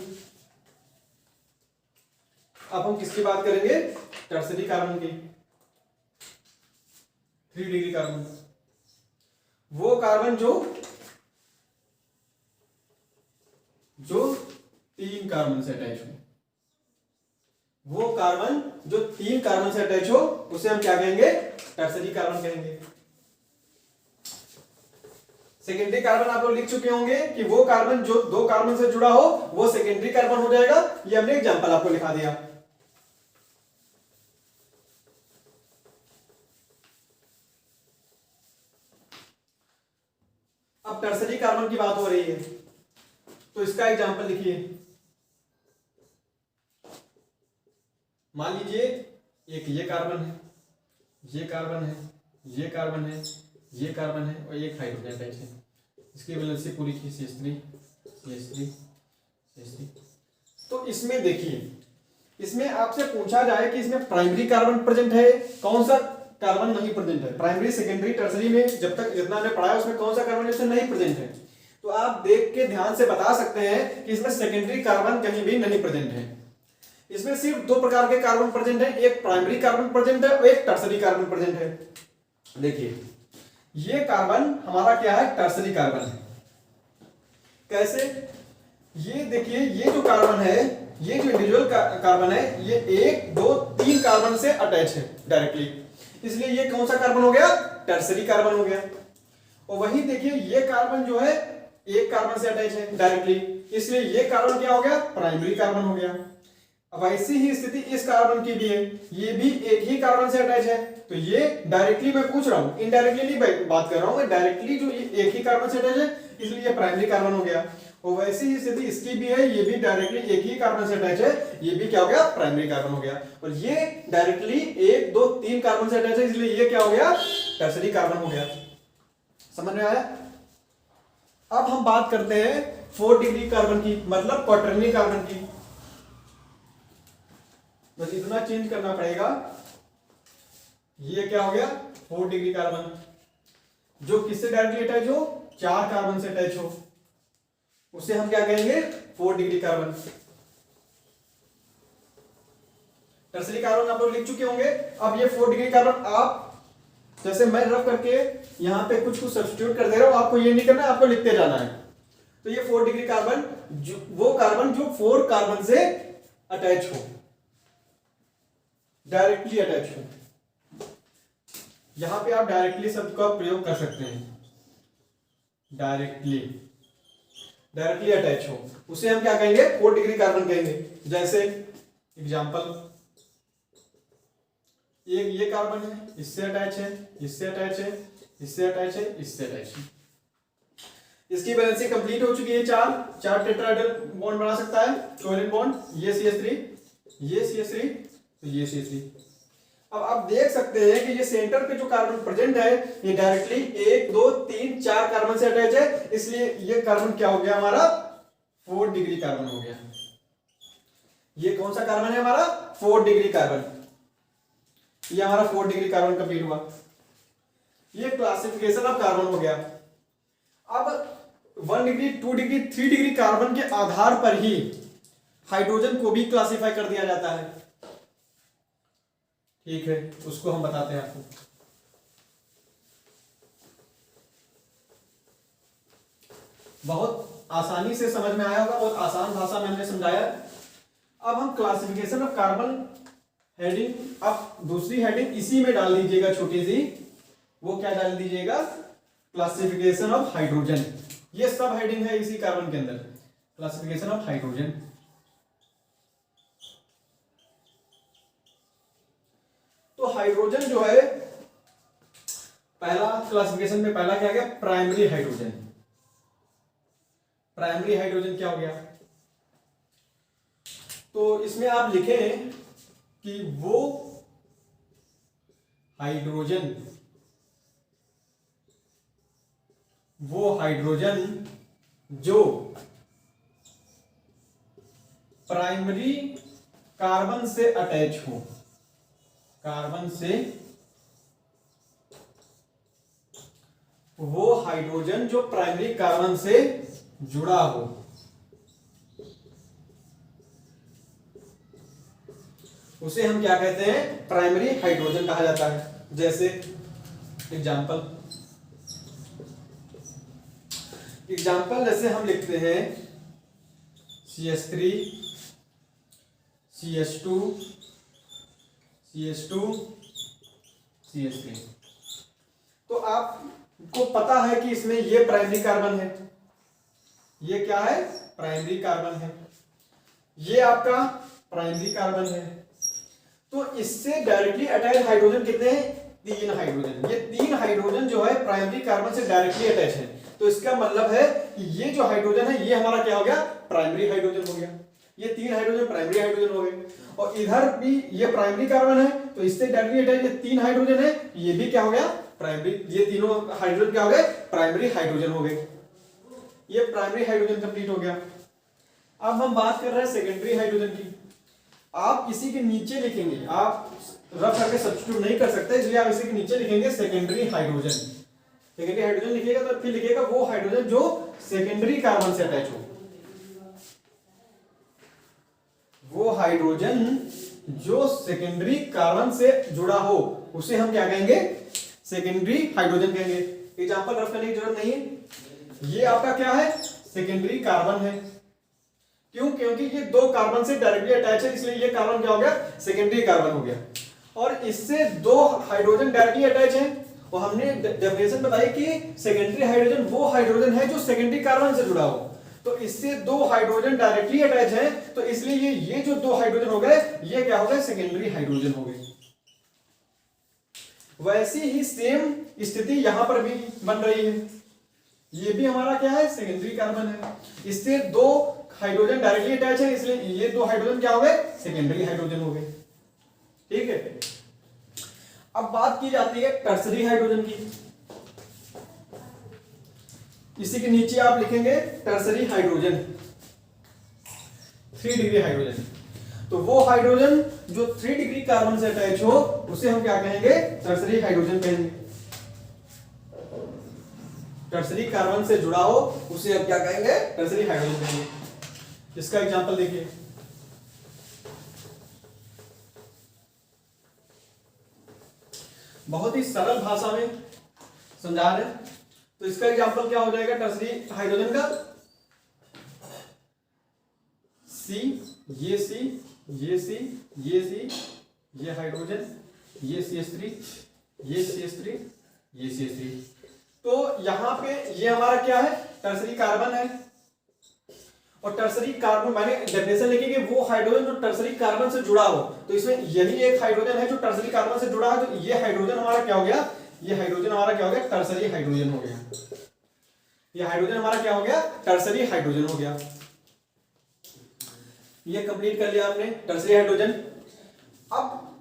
अब हम किसकी बात करेंगे? टर्सरी कार्बन की। 3 डिग्री कार्बन, वो कार्बन जो तीन कार्बन से अटैच हो। वो कार्बन जो तीन कार्बन से अटैच हो उसे हम क्या कहेंगे? टर्सरी कार्बन कहेंगे। सेकेंडरी कार्बन आप लोग लिख चुके होंगे कि वो कार्बन जो दो कार्बन से जुड़ा हो वो सेकेंडरी कार्बन हो जाएगा। ये हमने एग्जांपल आपको लिखा दिया। अब टर्सरी कार्बन की बात हो रही है तो इसका एग्जांपल लिखिए। मान लीजिए एक ये कार्बन है, ये कार्बन है, ये कार्बन है, ये कार्बन है और एक हाइड्रोजन अटैच है। इसकी वैलेंसी पूरी की CH3 CH3 CH3। तो इसमें देखिए इसमें आपसे पूछा जाए कि इसमें प्राइमरी कार्बन प्रेजेंट है, कौन सा कार्बन नहीं प्रेजेंट है, प्राइमरी सेकेंडरी टर्सरी में जब तक जितना हमने पढ़ा है उसमें कौन सा कार्बन इसमें नहीं प्रेजेंट है, तो आप देख के ध्यान से बता सकते हैं कि इसमें सेकेंडरी कार्बन कहीं भी नहीं प्रेजेंट है। इसमें सिर्फ दो प्रकार के कार्बन प्रेजेंट है, एक प्राइमरी कार्बन प्रेजेंट है और एक टर्सरी कार्बन प्रेजेंट है। देखिए ये कार्बन हमारा क्या है, टर्सरी कार्बन है। कैसे, ये देखिए ये जो कार्बन है, ये जो इंडिविजुअल कार्बन है, ये 1 2 3 कार्बन से अटैच है डायरेक्टली, इसलिए ये कौन सा कार्बन हो गया, टर्सरी कार्बन हो गया। और वही देखिए ये कार्बन जो है एक कार्बन से अटैच है डायरेक्टली, इसलिए ये कार्बन क्या हो गया, प्राइमरी कार्बन हो गया। अब ऐसी ही स्थिति इस कार्बन की भी है, ये भी एक ही कार्बन से अटैच है, तो ये डायरेक्टली मैं पूछ रहा हूं, इनडायरेक्टली नहीं बात कर रहा हूं, डायरेक्टली जो ये एक ही कार्बन से अटैच है इसलिए ये प्राइमरी कार्बन हो गया। और वैसी ही स्थिति इसकी भी है, ये भी डायरेक्टली एक ही कार्बन से अटैच है, ये भी क्या हो गया, प्राइमरी कार्बन हो गया। और ये डायरेक्टली 1 2 3 कार्बन से अटैच है, इसलिए ये क्या हो गया, टर्सरी कार्बन हो गया। समझ में आया? अब हम बात करते हैं 4 डिग्री कार्बन की, मतलब क्वार्टरनरी कार्बन की। बस इतना चेंज करना पड़ेगा, ये क्या हो गया, 4 डिग्री कार्बन, जो किससे डायरेक्टली अटैच हो, 4 कार्बन से अटैच हो, उसे हम क्या कहेंगे, 4 डिग्री कार्बन। टर्सरी कार्बन आप लोग लिख चुके होंगे। अब ये 4 डिग्री कार्बन आप जैसे मैं रफ करके यहां पे कुछ सब्स्टिट्यूट कर दे रहा हूं, आपको ये नहीं करना है, आपको लिखते जाना है। तो ये 4 डिग्री कार्बन वो कार्बन जो 4 कार्बन से अटैच हो, डायरेक्टली अटैच हो। यहां पे आप डायरेक्टली शब्द का प्रयोग कर सकते हैं, डायरेक्टली अटैच हो, उसे हम क्या कहेंगे, 4 डिग्री कार्बन कहेंगे। जैसे एग्जांपल, ये कार्बन है, इससे अटैच है, इससे अटैच है, इससे अटैच है, इससे अटैच है। इसकी बैलेंसिंग कंप्लीट हो चुकी है, 4 टेट्राहेड्रल बॉन्ड बना सकता है, कोवेलेंट बॉन्ड, ये CH3, ये CH3, तो ये CH3। अब आप देख सकते हैं कि ये सेंटर पे जो कार्बन प्रेजेंट है ये डायरेक्टली 1 2 3 4 कार्बन से अटैच है, इसलिए ये कार्बन क्या हो गया, हमारा 4 डिग्री कार्बन हो गया। ये कौन सा कार्बन है, हमारा 4 डिग्री कार्बन। ये हमारा 4 डिग्री कार्बन कंप्लीट हुआ। ये क्लासिफिकेशन ऑफ कार्बन हो गया। अब 1 डिग्री 2 डिग्री 3 डिग्री कार्बन के आधार पर ही हाइड्रोजन को भी क्लासिफाई कर दिया जाता है। ठीक है, उसको हम बताते हैं आपको। बहुत आसानी से समझ में आया होगा, बहुत आसान भाषा में हमने समझाया। अब हम क्लासिफिकेशन ऑफ कार्बन हेडिंग, अब दूसरी हेडिंग इसी में डाल दीजिएगा छोटी सी, वो क्या डाल दीजिएगा, क्लासिफिकेशन ऑफ हाइड्रोजन। ये सब हेडिंग है इसी कार्बन के अंदर, क्लासिफिकेशन ऑफ हाइड्रोजन। तो हाइड्रोजन जो है, पहला क्लासिफिकेशन में पहला क्या गया, प्राइमरी हाइड्रोजन। प्राइमरी हाइड्रोजन क्या हो गया, तो इसमें आप लिखें कि वो हाइड्रोजन जो प्राइमरी कार्बन से अटैच हो, वो हाइड्रोजन जो प्राइमरी कार्बन से जुड़ा हो, उसे हम क्या कहते हैं, प्राइमरी हाइड्रोजन कहा जाता है। जैसे एग्जाम्पल जैसे हम लिखते हैं CH3 CH2 CH3, तो आपको पता है कि इसमें ये प्राइमरी कार्बन है, ये क्या है, प्राइमरी कार्बन है, ये आपका प्राइमरी कार्बन है। तो इससे डायरेक्टली अटैच हाइड्रोजन कितने हैं, 3 हाइड्रोजन। ये 3 हाइड्रोजन जो है प्राइमरी कार्बन से डायरेक्टली अटैच है, तो इसका मतलब है कि ये जो हाइड्रोजन है ये हमारा क्या हो गया, प्राइमरी हाइड्रोजन हो गया। ये 3 हाइड्रोजन प्राइमरी हाइड्रोजन हो गए। और इधर भी ये प्राइमरी कार्बन है, तो इससे डायरेक्टली अटैच ये 3 हाइड्रोजन है, ये भी क्या हो गया, प्राइमरी। ये तीनों हाइड्रोजन क्या हो गए, प्राइमरी हाइड्रोजन हो गए। ये प्राइमरी हाइड्रोजन कंप्लीट हो गया। अब हम बात कर रहे हैं सेकेंडरी हाइड्रोजन की। आप इसी के नीचे लिखेंगे, आप रफ करके सब्स्टिट्यूट नहीं कर सकते, इसलिए आप इसी के नीचे लिखेंगे सेकेंडरी हाइड्रोजन। सेकेंडरी हाइड्रोजन लिखिएगा तो फिर लिखिएगा वो हाइड्रोजन जो सेकेंडरी कार्बन से अटैच हो, वो हाइड्रोजन जो सेकेंडरी कार्बन से जुड़ा हो उसे हम क्या कहेंगे, सेकेंडरी हाइड्रोजन कहेंगे। एग्जांपल रफ करने की जरूरत नहीं है। ये आपका क्या है, सेकेंडरी कार्बन है। क्यों, क्योंकि ये दो कार्बन से डायरेक्टली अटैच है, इसलिए ये कार्बन क्या हो गया, सेकेंडरी कार्बन हो गया। और इससे दो हाइड्रोजन डायरेक्टली अटैच हैं, और हमने डेफिनेशन बताई कि सेकेंडरी हाइड्रोजन वो हाइड्रोजन है जो सेकेंडरी कार्बन से जुड़ा हो। तो इससे दो हाइड्रोजन डायरेक्टली अटैच हैं, तो इसलिए ये जो दो हाइड्रोजन हो गए, ये क्या हो गए, सेकेंडरी हाइड्रोजन हो गए। वैसी ही सेम स्थिति यहां पर भी बन रही है। ये भी हमारा क्या है, सेकेंडरी कार्बन है। इससे दो हाइड्रोजन डायरेक्टली अटैच है, इसलिए ये दो हाइड्रोजन क्या हो गए, सेकेंडरी हाइड्रोजन हो गए। ठीक है। अब बात की जाती है टर्सरी हाइड्रोजन की। इसी के नीचे आप लिखेंगे टर्सरी हाइड्रोजन, 3 डिग्री हाइड्रोजन। तो वो हाइड्रोजन जो 3 डिग्री कार्बन से अटैच हो उसे हम क्या कहेंगे, टर्सरी हाइड्रोजन कहेंगे। टर्सरी कार्बन से जुड़ा हो उसे हम क्या कहेंगे, टर्सरी हाइड्रोजन कहेंगे। इसका एग्जांपल देखिए, बहुत ही सरल भाषा में समझा रहे हैं। तो इसका एग्जांपल क्या हो जाएगा टर्सरी हाइड्रोजन का, सी, ये सी, ये सी, ये सी, ये हाइड्रोजन, ये CH3, ये CH3, ये CH3। तो यहां पे ये हमारा क्या है, टर्सरी कार्बन है। और टर्सरी कार्बन माने डेफिनेशन लिखी कि वो हाइड्रोजन जो टर्सरी कार्बन से जुड़ा हो, तो इसमें यही एक हाइड्रोजन है जो टर्सरी कार्बन से जुड़ा है। तो ये हाइड्रोजन हमारा क्या हो गया, ये हाइड्रोजन हमारा क्या हो गया, टर्सरी हाइड्रोजन हो गया। ये हाइड्रोजन हमारा क्या हो गया, टर्सरी हाइड्रोजन हो गया। ये कंप्लीट कर लिया आपने टर्सरी हाइड्रोजन। अब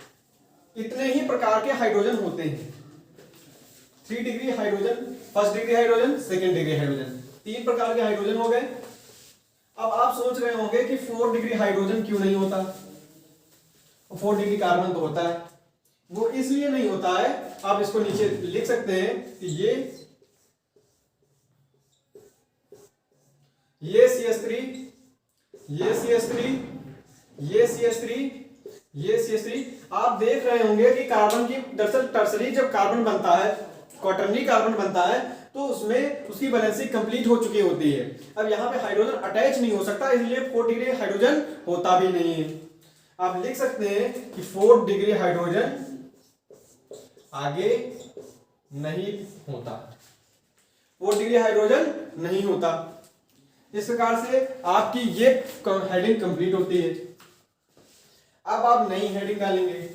इतने ही प्रकार के हाइड्रोजन होते हैं, 3 degree hydrogen, first degree hydrogen, second degree hydrogen, 3 प्रकार के हाइड्रोजन हो गए। अब आप सोच रहे होंगे कि 4 डिग्री हाइड्रोजन क्यों नहीं होता, 4 डिग्री कार्बन तो होता है। वो इसलिए नहीं होता है, आप इसको नीचे लिख सकते हैं कि ये CH3, ये CH3, ये CH3, ये CH3। आप देख रहे होंगे कि कार्बन की दरअसल टर्सरी जब कार्बन बनता है, क्वाटरनरी कार्बन बनता है, तो उसमें उसकी बैलेंसिंग कंप्लीट हो चुकी होती है। अब यहाँ पे हाइड्रोजन अटैच नहीं हो सकता, इसलिए 4 डिग्री हाइड्रोजन होता भी नहीं है। आप लिख सकते हैं कि 4 डिग्री हाइड्रोजन आगे नहीं होता, 4 डिग्री हाइड्रोजन नहीं होता। इस प्रकार से आपकी ये हेडिंग कंप्लीट होती है। अब आप नई हेडिंग डालेंगे,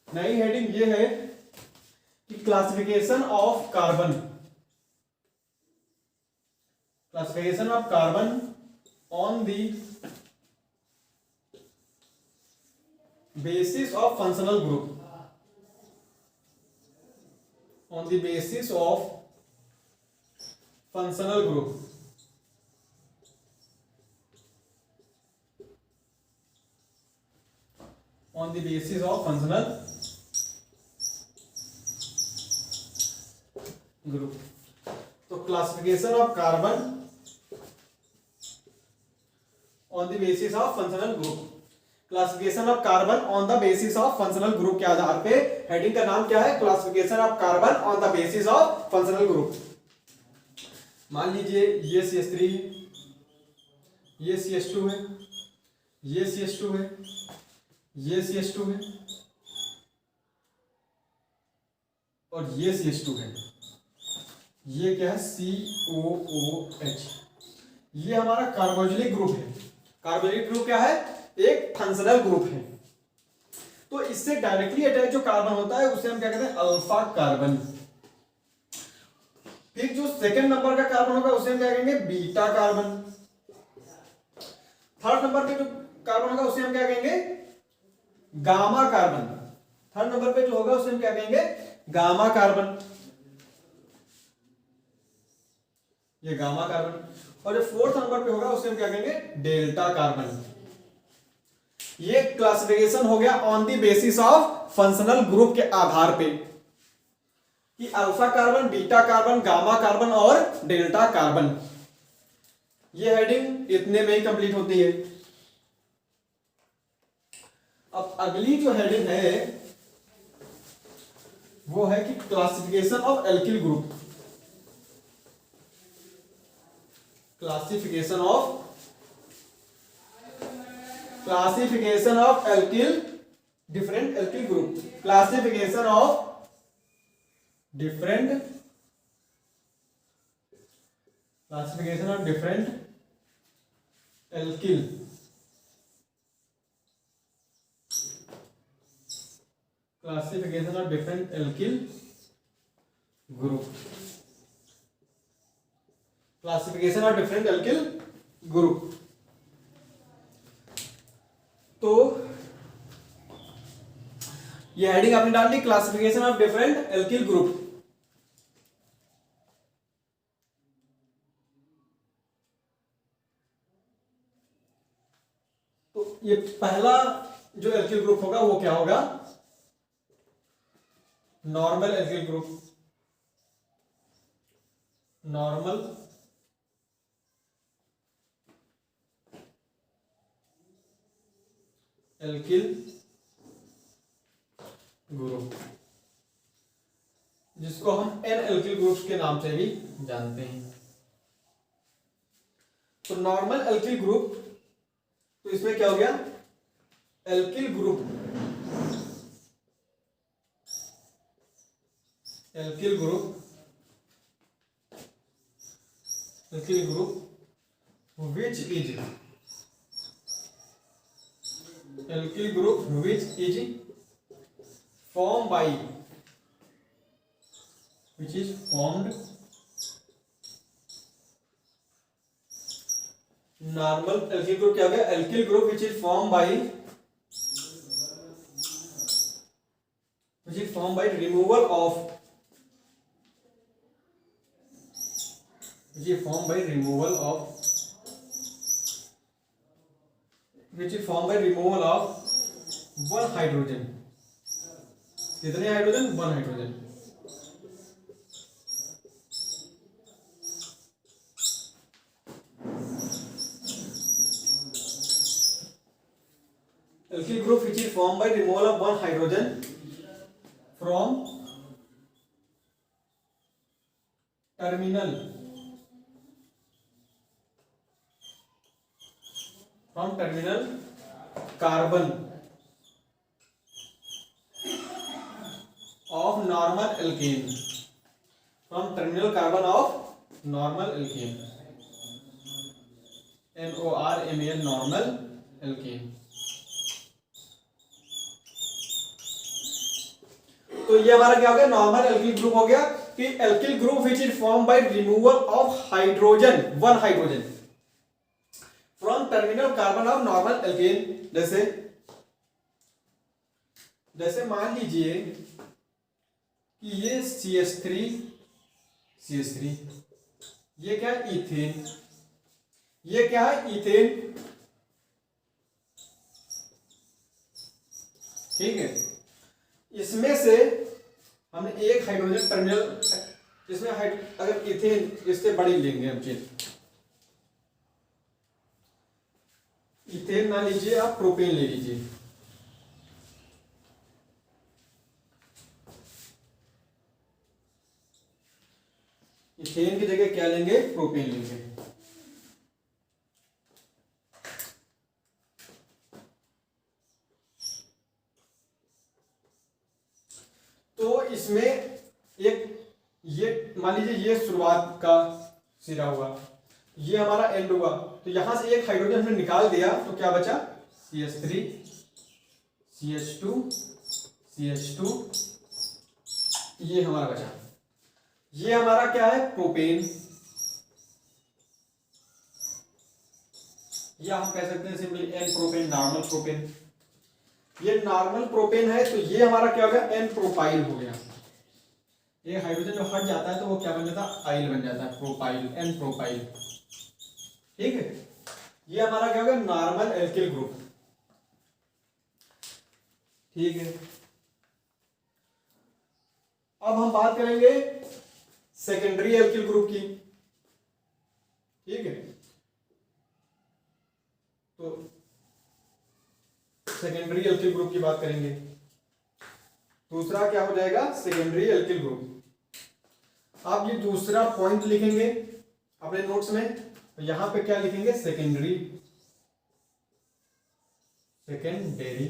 नई हेडिंग ये है कि classification of carbon, classification of carbon on the basis of functional group, on the basis of functional group, on the basis of functional group। तो classification of carbon on the basis of functional group, classification of carbon on the basis of functional group के आधार पे heading का नाम क्या है, classification of carbon on the basis of functional group. मान लीजिए ये CH3, ये CH2 है, ये CH2 है, ये CH2 है और ये CH2 है। ये क्या है, COOH। ये हमारा कार्बोक्सिलिक ग्रुप है। कार्बोक्सिलिक ग्रुप क्या है, एक फंक्शनल ग्रुप है। तो इससे डायरेक्टली अटैच जो कार्बन होता है उसे हम क्या कहते हैं, अल्फा कार्बन। फिर जो सेकंड नंबर का कार्बन होगा उसे हम क्या कहेंगे, बीटा कार्बन। थर्ड नंबर पे जो कार्बन होगा उसे हम क्या कहेंगे, गामा कार्बन। थर्ड नंबर पे जो होगा उसे हम क्या कहेंगे, गामा कार्बन, ये गामा कार्बन। और जो फोर्थ नंबर पे होगा उसे हम क्या कहेंगे, डेल्टा कार्बन। ये क्लासिफिकेशन हो गया on the basis of functional group के आधार पे कि alpha carbon, beta carbon, gamma carbon और डेल्टा कार्बन। ये हेडिंग इतने में ही कंप्लीट होती है। अब अगली जो हेडिंग है वो है कि classification of alkyl group, classification of alkyl, different alkyl group, classification of different alkyl group, classification of different alkyl group. तो ये हेडिंग आपने डाल दी, classification of different alkyl group. तो ये पहला जो एल्किल ग्रुप होगा वो क्या होगा, normal alkyl group, normal alkyl group, जिसको हम एन एल्किल ग्रुप्स के नाम से भी जानते हैं। तो नॉर्मल एल्किल ग्रुप, तो इसमें क्या हो गया, alkyl group which is formed by, which is formed, normal alkyl group क्या हो गया, alkyl group which is formed by removal of one hydrogen. कितने hydrogen, one hydrogen. Alkyl group which is formed by removal of one hydrogen from terminal carbon of normal alkane, NORMAL, normal alkane। तो ये हमारा क्या हो गया, normal alkyl group हो गया कि alkyl group which is form by removal of hydrogen, one hydrogen from terminal carbon of normal alkane. जैसे मान लीजिए कि ये CH3, ये क्या है, इथेन, ये क्या है, इथेन, ठीक है। इसमें से हमने एक हाइड्रोजन टर्मिनल, इसमें अगर इथेन इससे बड़ी लेंगे हम चीज, इथेन ना लीजिए आप, प्रोपेन ले लीजिए। इथेन की जगह क्या लेंगे, प्रोपेन लेंगे। तो इसमें एक, ये मान लीजिए ये शुरुआत का सिरा हुआ, ये हमारा एंड हुआ, तो यहां से एक हाइड्रोजन हमने निकाल दिया तो क्या बचा, CH3, CH2, ये हमारा बचा। ये हमारा क्या है, प्रोपेन, या हम कह सकते हैं simply n propane, normal propane. ये नॉर्मल प्रोपेन है, तो ये हमारा क्या हो गया, एन प्रोपाइल हो गया। ये हाइड्रोजन जो हट जाता है तो वो क्या बन जाता है, आइल बन जाता है, प्रोपाइल, एन प्रोपाइल। ठीक है, ये हमारा क्या हो गया, नॉर्मल एल्किल ग्रुप। ठीक है, अब हम बात करेंगे सेकेंडरी एल्किल ग्रुप की। ठीक है, तो सेकेंडरी एल्किल ग्रुप की बात करेंगे। दूसरा क्या हो जाएगा, सेकेंडरी एल्किल ग्रुप। आप ये दूसरा पॉइंट लिखेंगे अपने नोट्स में, तो यहां पे क्या लिखेंगे, secondary, secondary,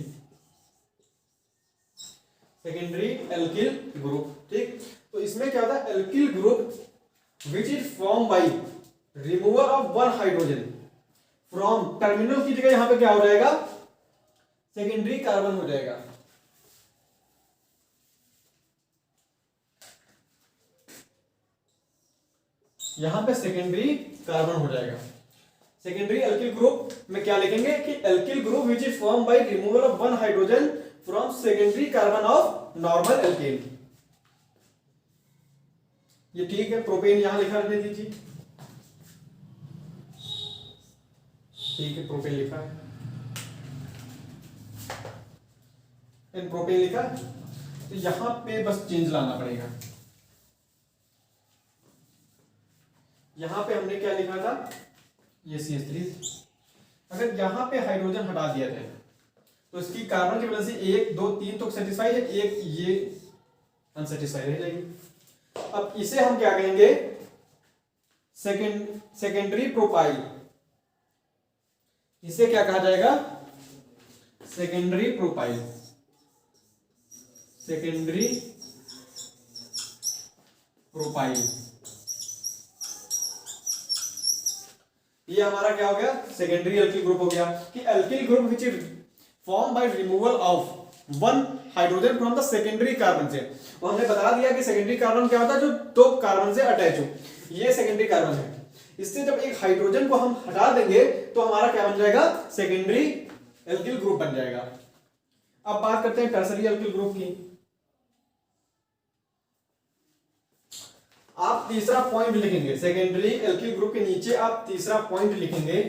secondary alkyl group. ठीक, तो इसमें क्या होता है, alkyl group which is form by removal of one hydrogen from, terminal की जगह यहां पे क्या हो जाएगा, सेकेंडरी कार्बन हो जाएगा। यहां पे सेकेंडरी कार्बन हो जाएगा। सेकेंडरी एल्किल ग्रुप में क्या लिखेंगे कि alkyl group which is form by removal of one hydrogen from secondary carbon of normal alkane. ये ठीक है, प्रोपेन यहां लिखा रहने दीजिए। ठीक है, प्रोपेन लिखा है, इन प्रोपेन लिखा है, तो यहां पे बस चेंज लाना पड़ेगा। यहां पे हमने क्या लिखा था, ये CH3। अगर यहां पे हाइड्रोजन हटा दिया जाए तो इसकी कार्बन की वजह से 1 2 3 तो सेटिस्फाई है, एक ये अनसेटिस्फाई रह जाएगी। अब इसे हम क्या कहेंगे, सेकेंडरी प्रोपाइल। इसे क्या कहा जाएगा, सेकेंडरी प्रोपाइल, सेकेंडरी प्रोपाइल। ये हमारा क्या हो गया, सेकेंडरी एल्किल ग्रुप हो गया। कि alkyl group which is form by removal of one hydrogen from the secondary carbon से। और हमने बता दिया कि सेकेंडरी कार्बन क्या होता है, जो दो कार्बन से अटैच हो, ये सेकेंडरी कार्बन है। इससे जब एक हाइड्रोजन को हम हटा देंगे तो हमारा क्या बन जाएगा, सेकेंडरी एल्किल ग्रुप बन जाएगा। अब बात करते हैं टर्सरी एल्किल ग्रुप की। आप तीसरा पॉइंट लिखेंगे, सेकेंडरी एल्किल ग्रुप के नीचे आप तीसरा पॉइंट लिखेंगे।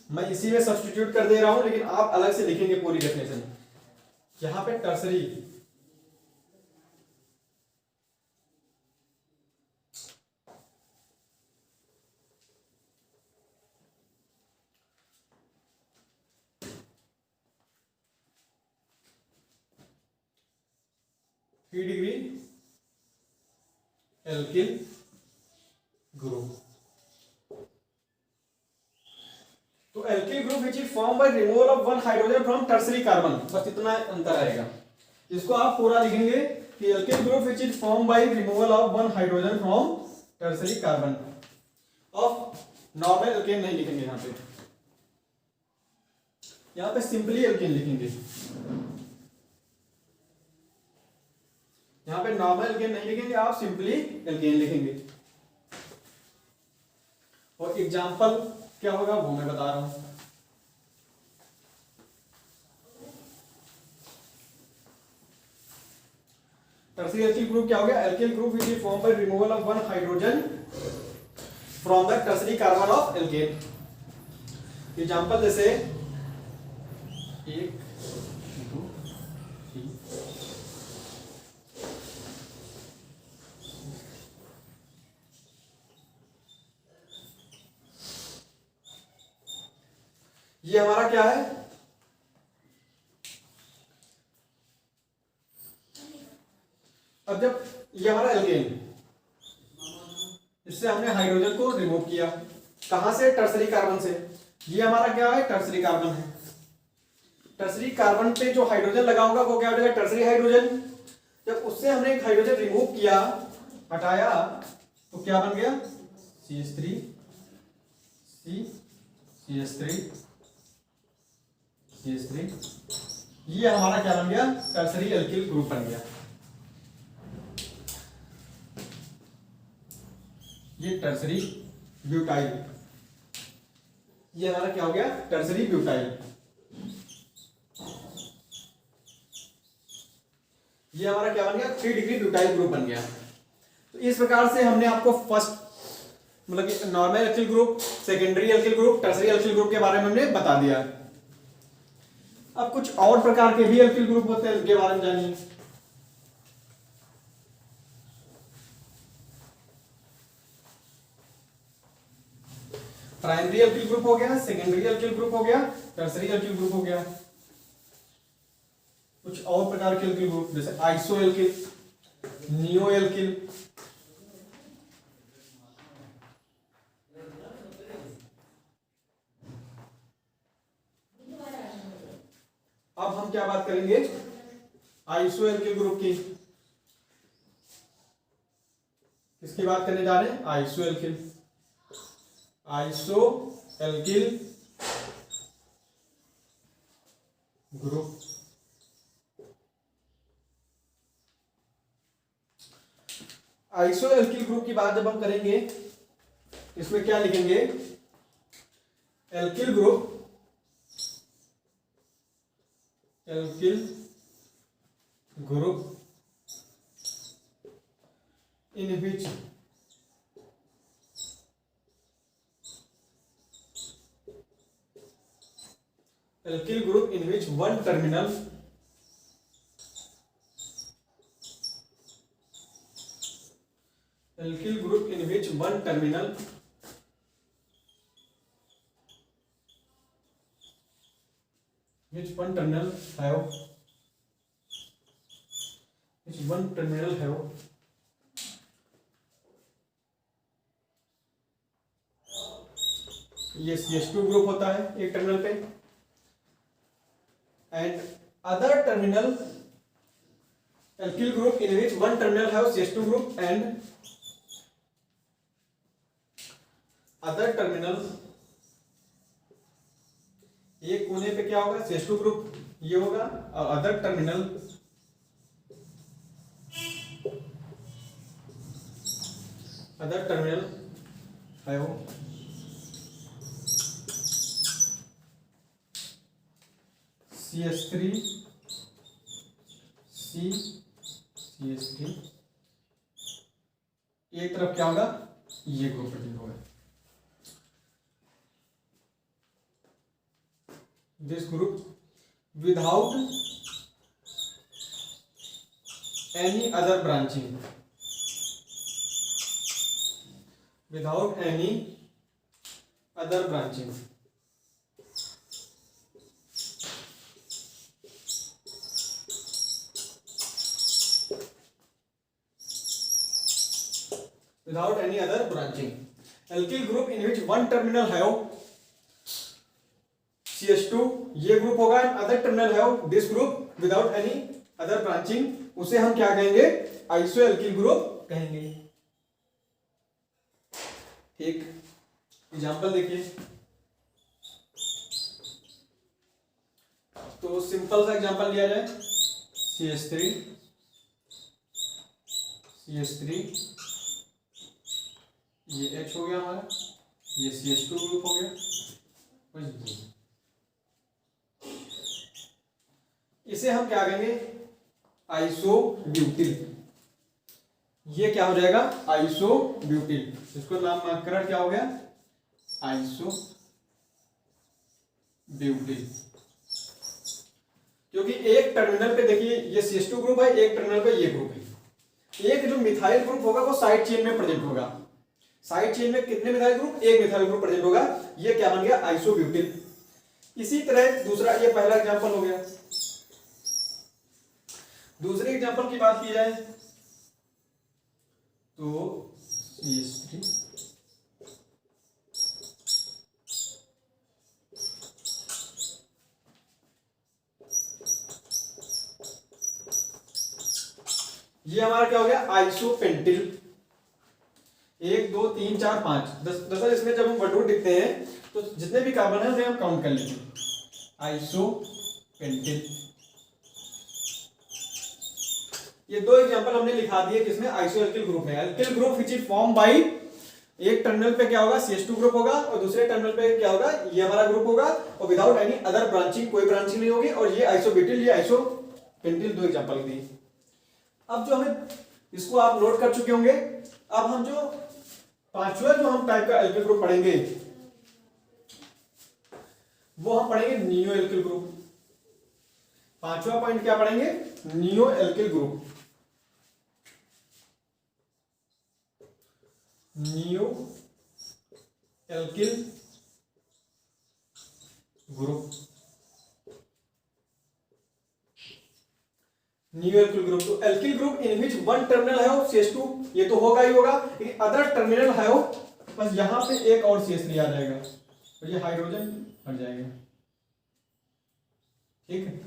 मैं इसी में सब्स्टिट्यूट कर दे रहा हूं, लेकिन आप अलग से लिखेंगे पूरी डेफिनेशन। यहां पे tertiary, three degree alkyl group. तो alkyl group which is form by removal of one hydrogen from tertiary carbon, बस इतना अंतर आएगा। इसको आप पूरा लिखेंगे कि alkyl group which is form by removal of one hydrogen from tertiary carbon of normal alkane नहीं लिखेंगे यहां पे, यहां पे सिंपली एल्केन लिखेंगे। यहां पे नॉर्मल एल्केन नहीं लिखेंगे, आप सिंपली एल्केन लिखेंगे। और एग्जांपल क्या होगा वो मैं बता रहा हूं। टर्सरी एल्किल ग्रुप क्या हो गया, alkyl group which is form by removal of one hydrogen from the tertiary carbon of alkene. Example जैसे 1 2 3 ये हमारा क्या है, अब जब ये हमारा एल्केन, इससे हमने हाइड्रोजन को रिमूव किया, कहां से, टर्सरी कार्बन से। ये हमारा क्या है, टर्सरी कार्बन है। टर्सरी कार्बन पे जो हाइड्रोजन लगा होगा वो क्या हो जाएगा, टर्सरी हाइड्रोजन। जब उससे हमने एक हाइड्रोजन रिमूव किया, हटाया, तो क्या बन गया, CH3 CH3 CH3। ये हमारा क्या बन गया, टर्सरी एल्किल ग्रुप बन गया। ये टर्सरी ब्यूटाइल, ये हमारा क्या हो गया, टर्सरी ब्यूटाइल। ये हमारा क्या बन गया, 3 डिग्री ब्यूटाइल ग्रुप बन गया। तो इस प्रकार से हमने आपको फर्स्ट मतलब कि normal alkyl group, secondary alkyl group, tertiary alkyl group के बारे में हमने बता दिया। अब कुछ और प्रकार के भी एल्किल ग्रुप होते हैं, उनके बारे में जानिए। प्राइमरी एल्किल ग्रुप हो गया, सेकेंडरी एल्किल ग्रुप हो गया, टर्सरी एल्किल ग्रुप हो गया। कुछ और प्रकार के एल्किल ग्रुप जैसे आइसो एल्किल, नियो एल्किल, अब हम क्या बात करेंगे आइसो एल्किल ग्रुप की। किसकी बात करने जा रहे हैं, iso alkyl. Iso alkyl group. Iso alkyl group की बात जब हम करेंगे, इसमें क्या लिखेंगे, alkyl group, alkyl group in which alkyl group in which one terminal alkyl group in which one terminal have ये CH2 ग्रुप होता है एक टर्मिनल पे, and other terminal alkyl group in which one terminal have CH2 group and other terminal, एक कोने पे क्या होगा, CH2 ग्रुप ये होगा, और अदर टर्मिनल है वो CH3 CH3, एक तरफ क्या होगा, ये ग्रुप प्रेजेंट होगा। This group without any other branching, without any other branching, without any other branching, alkyl group in which one terminal have CH2 ये ग्रुप होगा, अदर टर्मिनल है this group without any other branching, उसे हम क्या कहेंगे, iso alkyl group कहेंगे। एक example देखिए, तो सिंपल सा एग्जांपल लिया जाए, CH3 ये H हो गया हमारा, ये CH2 ग्रुप हो गया, इसे हम क्या कहेंगे, आइसोब्यूटिल। ये क्या हो जाएगा, आइसोब्यूटिल। इसको नामकरण क्या हो गया, आइसोब्यूटिल। क्योंकि एक टर्मिनल पे देखिए ये CH2 ग्रुप है, एक टर्मिनल पे ये ग्रुप है। एक जो मिथाइल ग्रुप होगा वो साइड चेन में प्रेजेंट होगा। साइड चेन में कितने मिथाइल ग्रुप, एक मिथाइल ग्रुप प्रेजेंट होगा। ये क्या बन गया, आइसोब्यूटिल। इसी तरह दूसरा, ये पहला एग्जांपल हो गया। दूसरे एग्जांपल की बात की जाए तो CH3 ये हमारा क्या हो गया, आइसोपेंटिल। 1 2 3 4 5 10 इसमें जब हम वर्डरूट लिखते हैं तो जितने भी कार्बन है उन्हें हम काउंट कर लेते हैं, आइसोपेंटिल। ये दो एग्जांपल हमने लिखा दिए किसमें, आइसोएल्किल ग्रुप में। Alkyl group which is form bye, एक टर्मिनल पे क्या होगा, CH2 ग्रुप होगा, और दूसरे टर्मिनल पे क्या होगा, ये हमारा ग्रुप होगा, और विदाउट एनी अदर ब्रांचिंग, कोई ब्रांचिंग नहीं होगी। और ये आइसोब्यूटिल, ये आइसोपेंटिल, दो एग्जांपल दिए। अब जो हमें, इसको आप नोट कर चुके होंगे। अब हम जो पांचवा जो हम टाइप का एल्किल ग्रुप पढ़ेंगे वो हम पढ़ेंगे नियो एल्किल ग्रुप। पांचवा पॉइंट क्या पढ़ेंगे? Neo alkyl group. Neo alkyl group. Neo alkyl group, तो alkyl group in which one terminal है ऑफ CH2, ये तो होगा ही होगा, लेकिन अदर टर्मिनल है बस यहां पे एक और CH3 आ जाएगा और ये हाइड्रोजन हट जाएगा। ठीक है,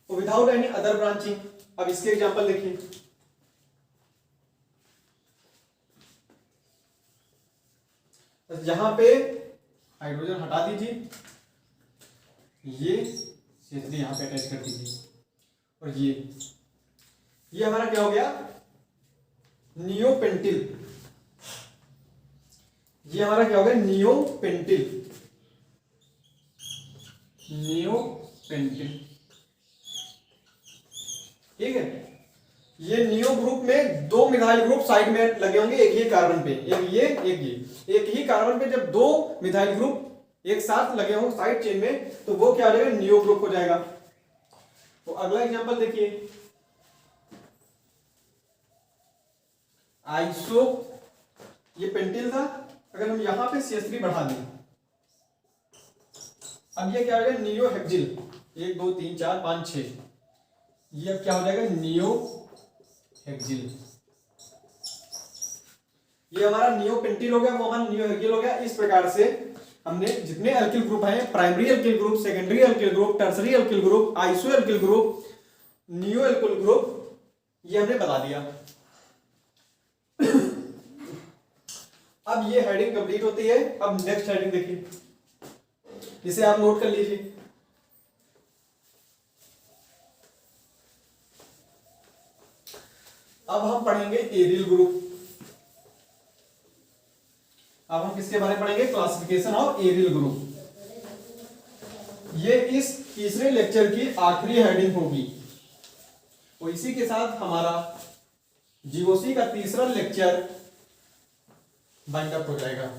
तो विदाउट एनी अदर ब्रांचिंग। अब इसके एग्जांपल देखिए, बस यहां पे हाइड्रोजन हटा दीजिए, ये CH3 यहां पे अटैच कर दीजिए और ये हमारा क्या हो गया? नियोपेंटिल। ये हमारा क्या हो गया? नियोपेंटिल। नियोपेंटिल। ठीक है, ये नियो ग्रुप में दो मिथाइल ग्रुप साइड में लगे होंगे, एक ही कार्बन पे, एक ये एक ये। एक ही कार्बन पे जब दो मिथाइल ग्रुप एक साथ लगे होंगे साइड चेन में, तो वो क्या हो जाएगा? नियो ग्रुप हो जाएगा। तो अगला एग्जांपल देखिए, आइसो, ये पेंटिल था, अगर हम यहां पे CH3 बढ़ा दें, अब ये क्या हो जाएगा? Neo hexyl. 1 2 3 4 5 6, ये अब क्या हो जाएगा? Neo hexyl. ये हमारा नियो पेंटिल हो गया, वो हमारा नियो हेक्सिल हो गया। इस प्रकार से हमने जितने एल्किल ग्रुप हैं, primary alkyl group, secondary alkyl group, tertiary alkyl group, iso alkyl group, neo alkyl group, ये हमने बता दिया। अब ये हेडिंग कंप्लीट होती है। अब नेक्स्ट हेडिंग देखिए, इसे आप नोट कर लीजिए। अब हम पढ़ेंगे एरियल ग्रुप। अब हम किसके बारे में पढ़ेंगे? Classification of aryl group. ये इस तीसरे लेक्चर की आखिरी हेडिंग होगी और इसी के साथ हमारा जीओसी का तीसरा लेक्चर बाइंड अप हो जाएगा।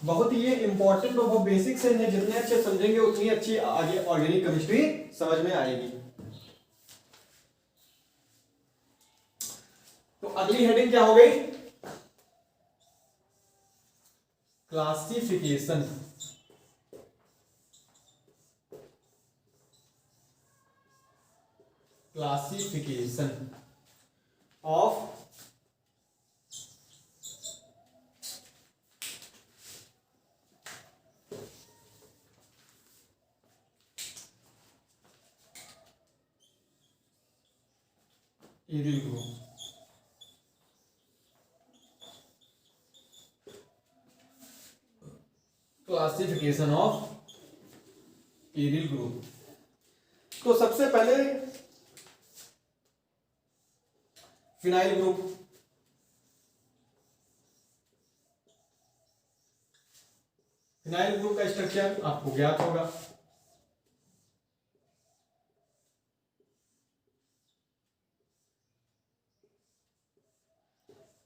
बहुत ही ये इंपॉर्टेंट और बहुत बेसिक से है, जितने अच्छे समझेंगे उतनी अच्छी आगे ऑर्गेनिक केमिस्ट्री समझ में आएगी। तो अगली हेडिंग क्या हो गई? Classification. Classification of aryl group. Classification of aryl group. तो सबसे पहले फिनाइल ग्रुप। फिनाइल ग्रुप का स्ट्रक्चर आपको ज्ञात होगा।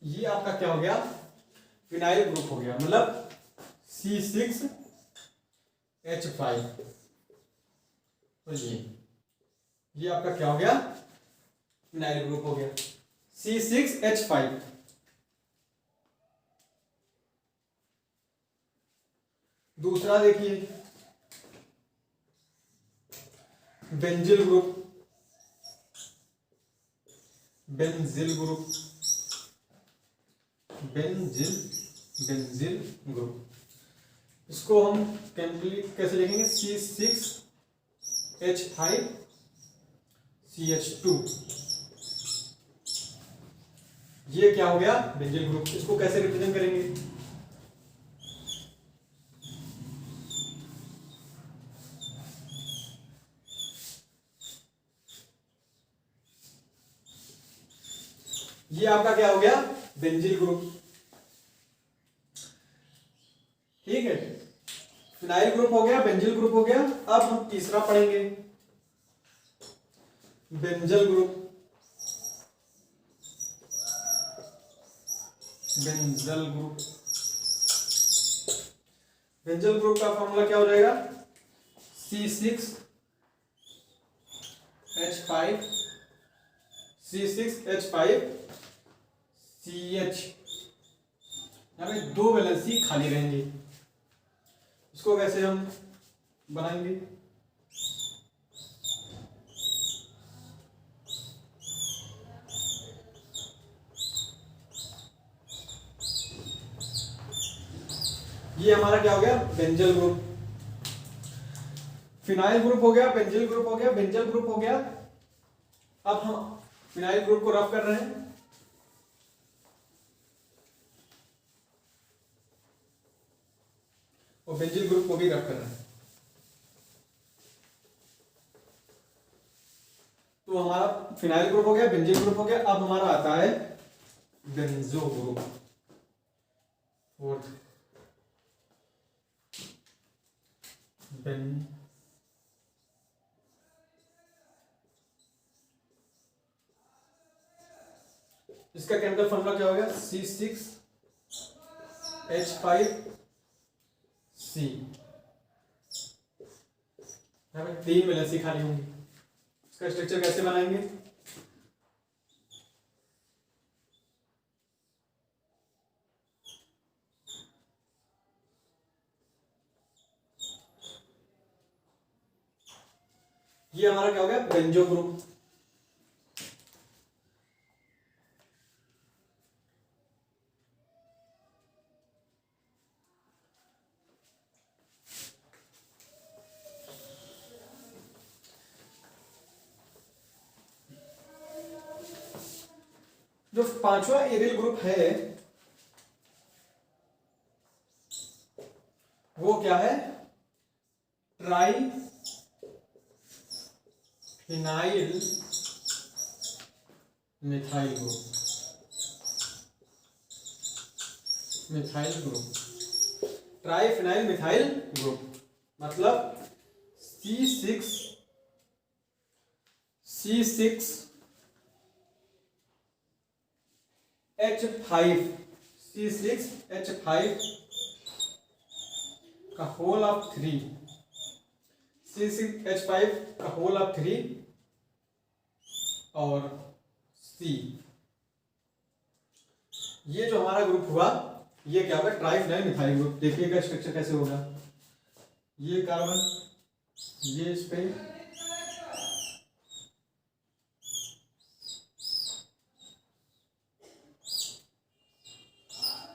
ये आपका क्या हो गया? फिनाइल ग्रुप हो गया, मतलब C6H5। तो ये आपका क्या हो गया? फिनाइल ग्रुप हो गया, C6H5। दूसरा देखिए benzyl group. Benzyl group, benzyl group, इसको हम कंप्लीट कैसे लिखेंगे? C6H5CH2। ये क्या हो गया? Benzyl group. इसको कैसे रिप्रेजेंट करेंगे? ये आपका क्या हो गया? Benzyl group. ठीक है, फिनाइल ग्रुप हो गया, बेंजिल ग्रुप हो गया। अब हम तीसरा पढ़ेंगे benzyl group, benzyl group, benzyl group का फॉर्मूला क्या हो जाएगा? C6H5 C6H5CH। यहाँ पे 2 वैलेंसी खाली रहेंगी। इसको कैसे हम बनाएंगे? ये हमारा क्या हो गया? Benzyl group. फिनाइल ग्रुप हो गया, बेंजल ग्रुप हो गया, बेंजल ग्रुप हो गया। अब हम फिनाइल ग्रुप को रफ कर रहे हैं। और बेंजिल ग्रुप को भी रफ कर रहे हैं। तो हमारा फिनाइल ग्रुप हो गया, बेंजिल ग्रुप हो गया। अब हमारा आता है बेंजो ग्रुप, फोर्थ इसका केमिकल फॉर्मूला क्या हो गया? C6H5C। यहाँ पे 3 वैलेंसी खाली होंगी। इसका स्ट्रक्चर कैसे बनाएंगे? ये हमारा क्या हो गया? Benzo group. जो 5वां एरियल ग्रुप है वो क्या है? Tri phenyl methyl group, methyl group, tri phenyl methyl group. मतलब C6H5 का होल ऑफ 3, C6H5 का होल ऑफ 3 और C। ये जो हमारा ग्रुप हुआ ये क्या होगा? Triphenyl methyl group. देखिएगा स्ट्रक्चर कैसे होगा। ये कार्बन, ये इस पे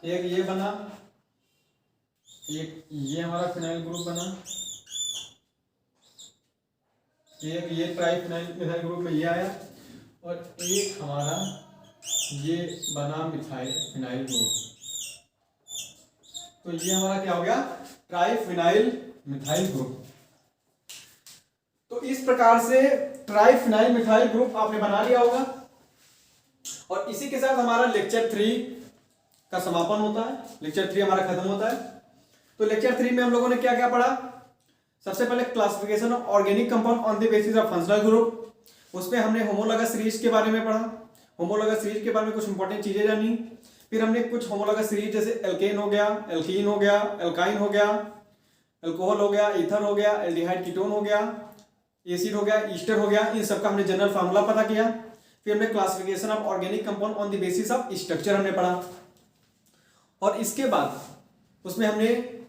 एक ये बना, एक ये हमारा फिनाइल ग्रुप बना, एक ये ट्राइफिनाइल मिथाइल ग्रुप में ये आया और एक हमारा ये बना मिथाइल फिनाइल ग्रुप। तो ये हमारा क्या हो गया? Triphenyl methyl group. तो इस प्रकार से ट्राइफिनाइल मिथाइल ग्रुप आपने बना लिया होगा। और इसी के साथ हमारा लेक्चर 3 का समापन होता है। लेक्चर 3 हमारा खत्म होता है। तो लेक्चर 3 में हम लोगों ने क्या क्या पढ़ा? सबसे पहले classification of organic compound on the basis of functional group. उसमें हमने होमोलॉगस सीरीज के बारे में पढ़ा। होमोलॉगस सीरीज के बारे में कुछ इंपॉर्टेंट चीजें जानी। फिर हमने कुछ होमोलॉगस सीरीज जैसे एल्केन हो गया, एल्कीन हो गया, एल्काइन हो गया, अल्कोहल हो गया, ईथर हो गया, एल्डिहाइड कीटोन हो गया, एसिड हो गया, ईस्टर हो गया, इन सबका हमने जनरल फार्मूला पता किया। फिर हमने classification of organic compound on the basis of structure हमने पढ़ा। और इसके बाद उसमें हमने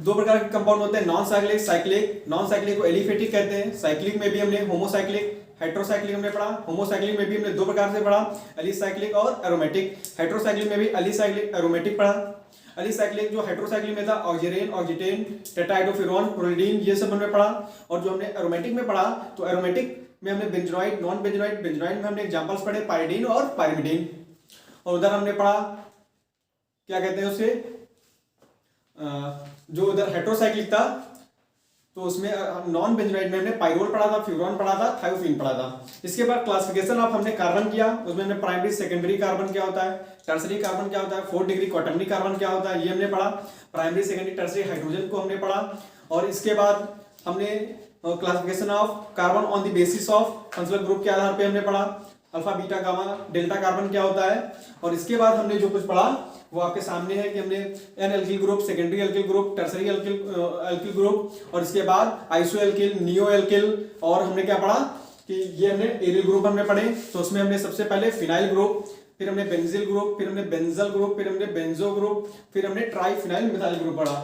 2 प्रकार के कंपाउंड होते हैं, non cyclic, cyclic. Non cyclic को एलिफेटिक कहते हैं। साइक्लिक में भी हमने होमोसाइक्लिक, हेट्रोसाइक्लिक हमने पढ़ा। होमोसाइक्लिक में भी हमने 2 प्रकार से पढ़ा, एलिसाइक्लिक और एरोमेटिक। हेट्रोसाइक्लिक में भी एलिसाइक्लिक, एरोमेटिक पढ़ा। एलिसाइक्लिक जो हेट्रोसाइक्लिक में था ऑक्सीजन, ऑक्सीटेन, टेट्राहाइड्रोफिरॉन, प्रोलिडीन, ये सब हमने पढ़ा। और जो हमने एरोमेटिक में पढ़ा तो एरोमेटिक में हमने बेंजोनाइड, नॉन बेंजोनाइड, बेंजोनाइड में हमने एग्जांपल्स पढ़े पाइरीडीन और पाइरीमिडीन। और उधर हमने पढ़ा क्या कहते हैं उसे, जो उधर हेट्रोसाइक्लिक था तो उसमें नॉन बेंजोनाइड में हमने पाइरोल पढ़ा था, फ्यूरॉन पढ़ा था, थायोफिन पढ़ा था। इसके बाद क्लासिफिकेशन ऑफ हमने कार्बन किया। उसमें हमने प्राइमरी सेकेंडरी कार्बन क्या होता है, टर्सरी कार्बन क्या होता है, 4 डिग्री क्वाटरनरी कार्बन क्या होता है, ये हमने पढ़ा। प्राइमरी सेकेंडरी टर्सरी हाइड्रोजन को हमने पढ़ा। और इसके बाद हमने classification of carbon on the basis of functional group के आधार पे हमने पढ़ा, alpha beta gamma delta carbon क्या होता है। और इसके बाद हमने जो कुछ पढ़ा वो आपके सामने है कि हमने n alkyl group, secondary alkyl group, tertiary alkyl group, और इसके बाद आइसो एल्किल, नियो एल्किल, और हमने क्या पढ़ा कि ये हमने एरियल ग्रुप हमने पढ़े। तो उसमें हमने सबसे पहले फिनाइल ग्रुप, फिर हमने बेंजिल ग्रुप, फिर हमने बेंजल ग्रुप, फिर हमने बेंजो ग्रुप, फिर हमने ट्राइफिनाइल मिथाइल ग्रुप पढ़ा।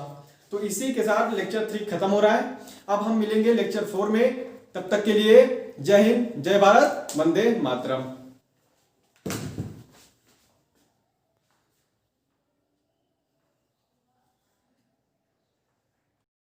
तो इसी के साथ लेक्चर 3 खत्म हो रहा है। अब हम मिलेंगे लेक्चर 4 में, तब तक के लिए जय हिंद, जय भारत, वंदे मातरम।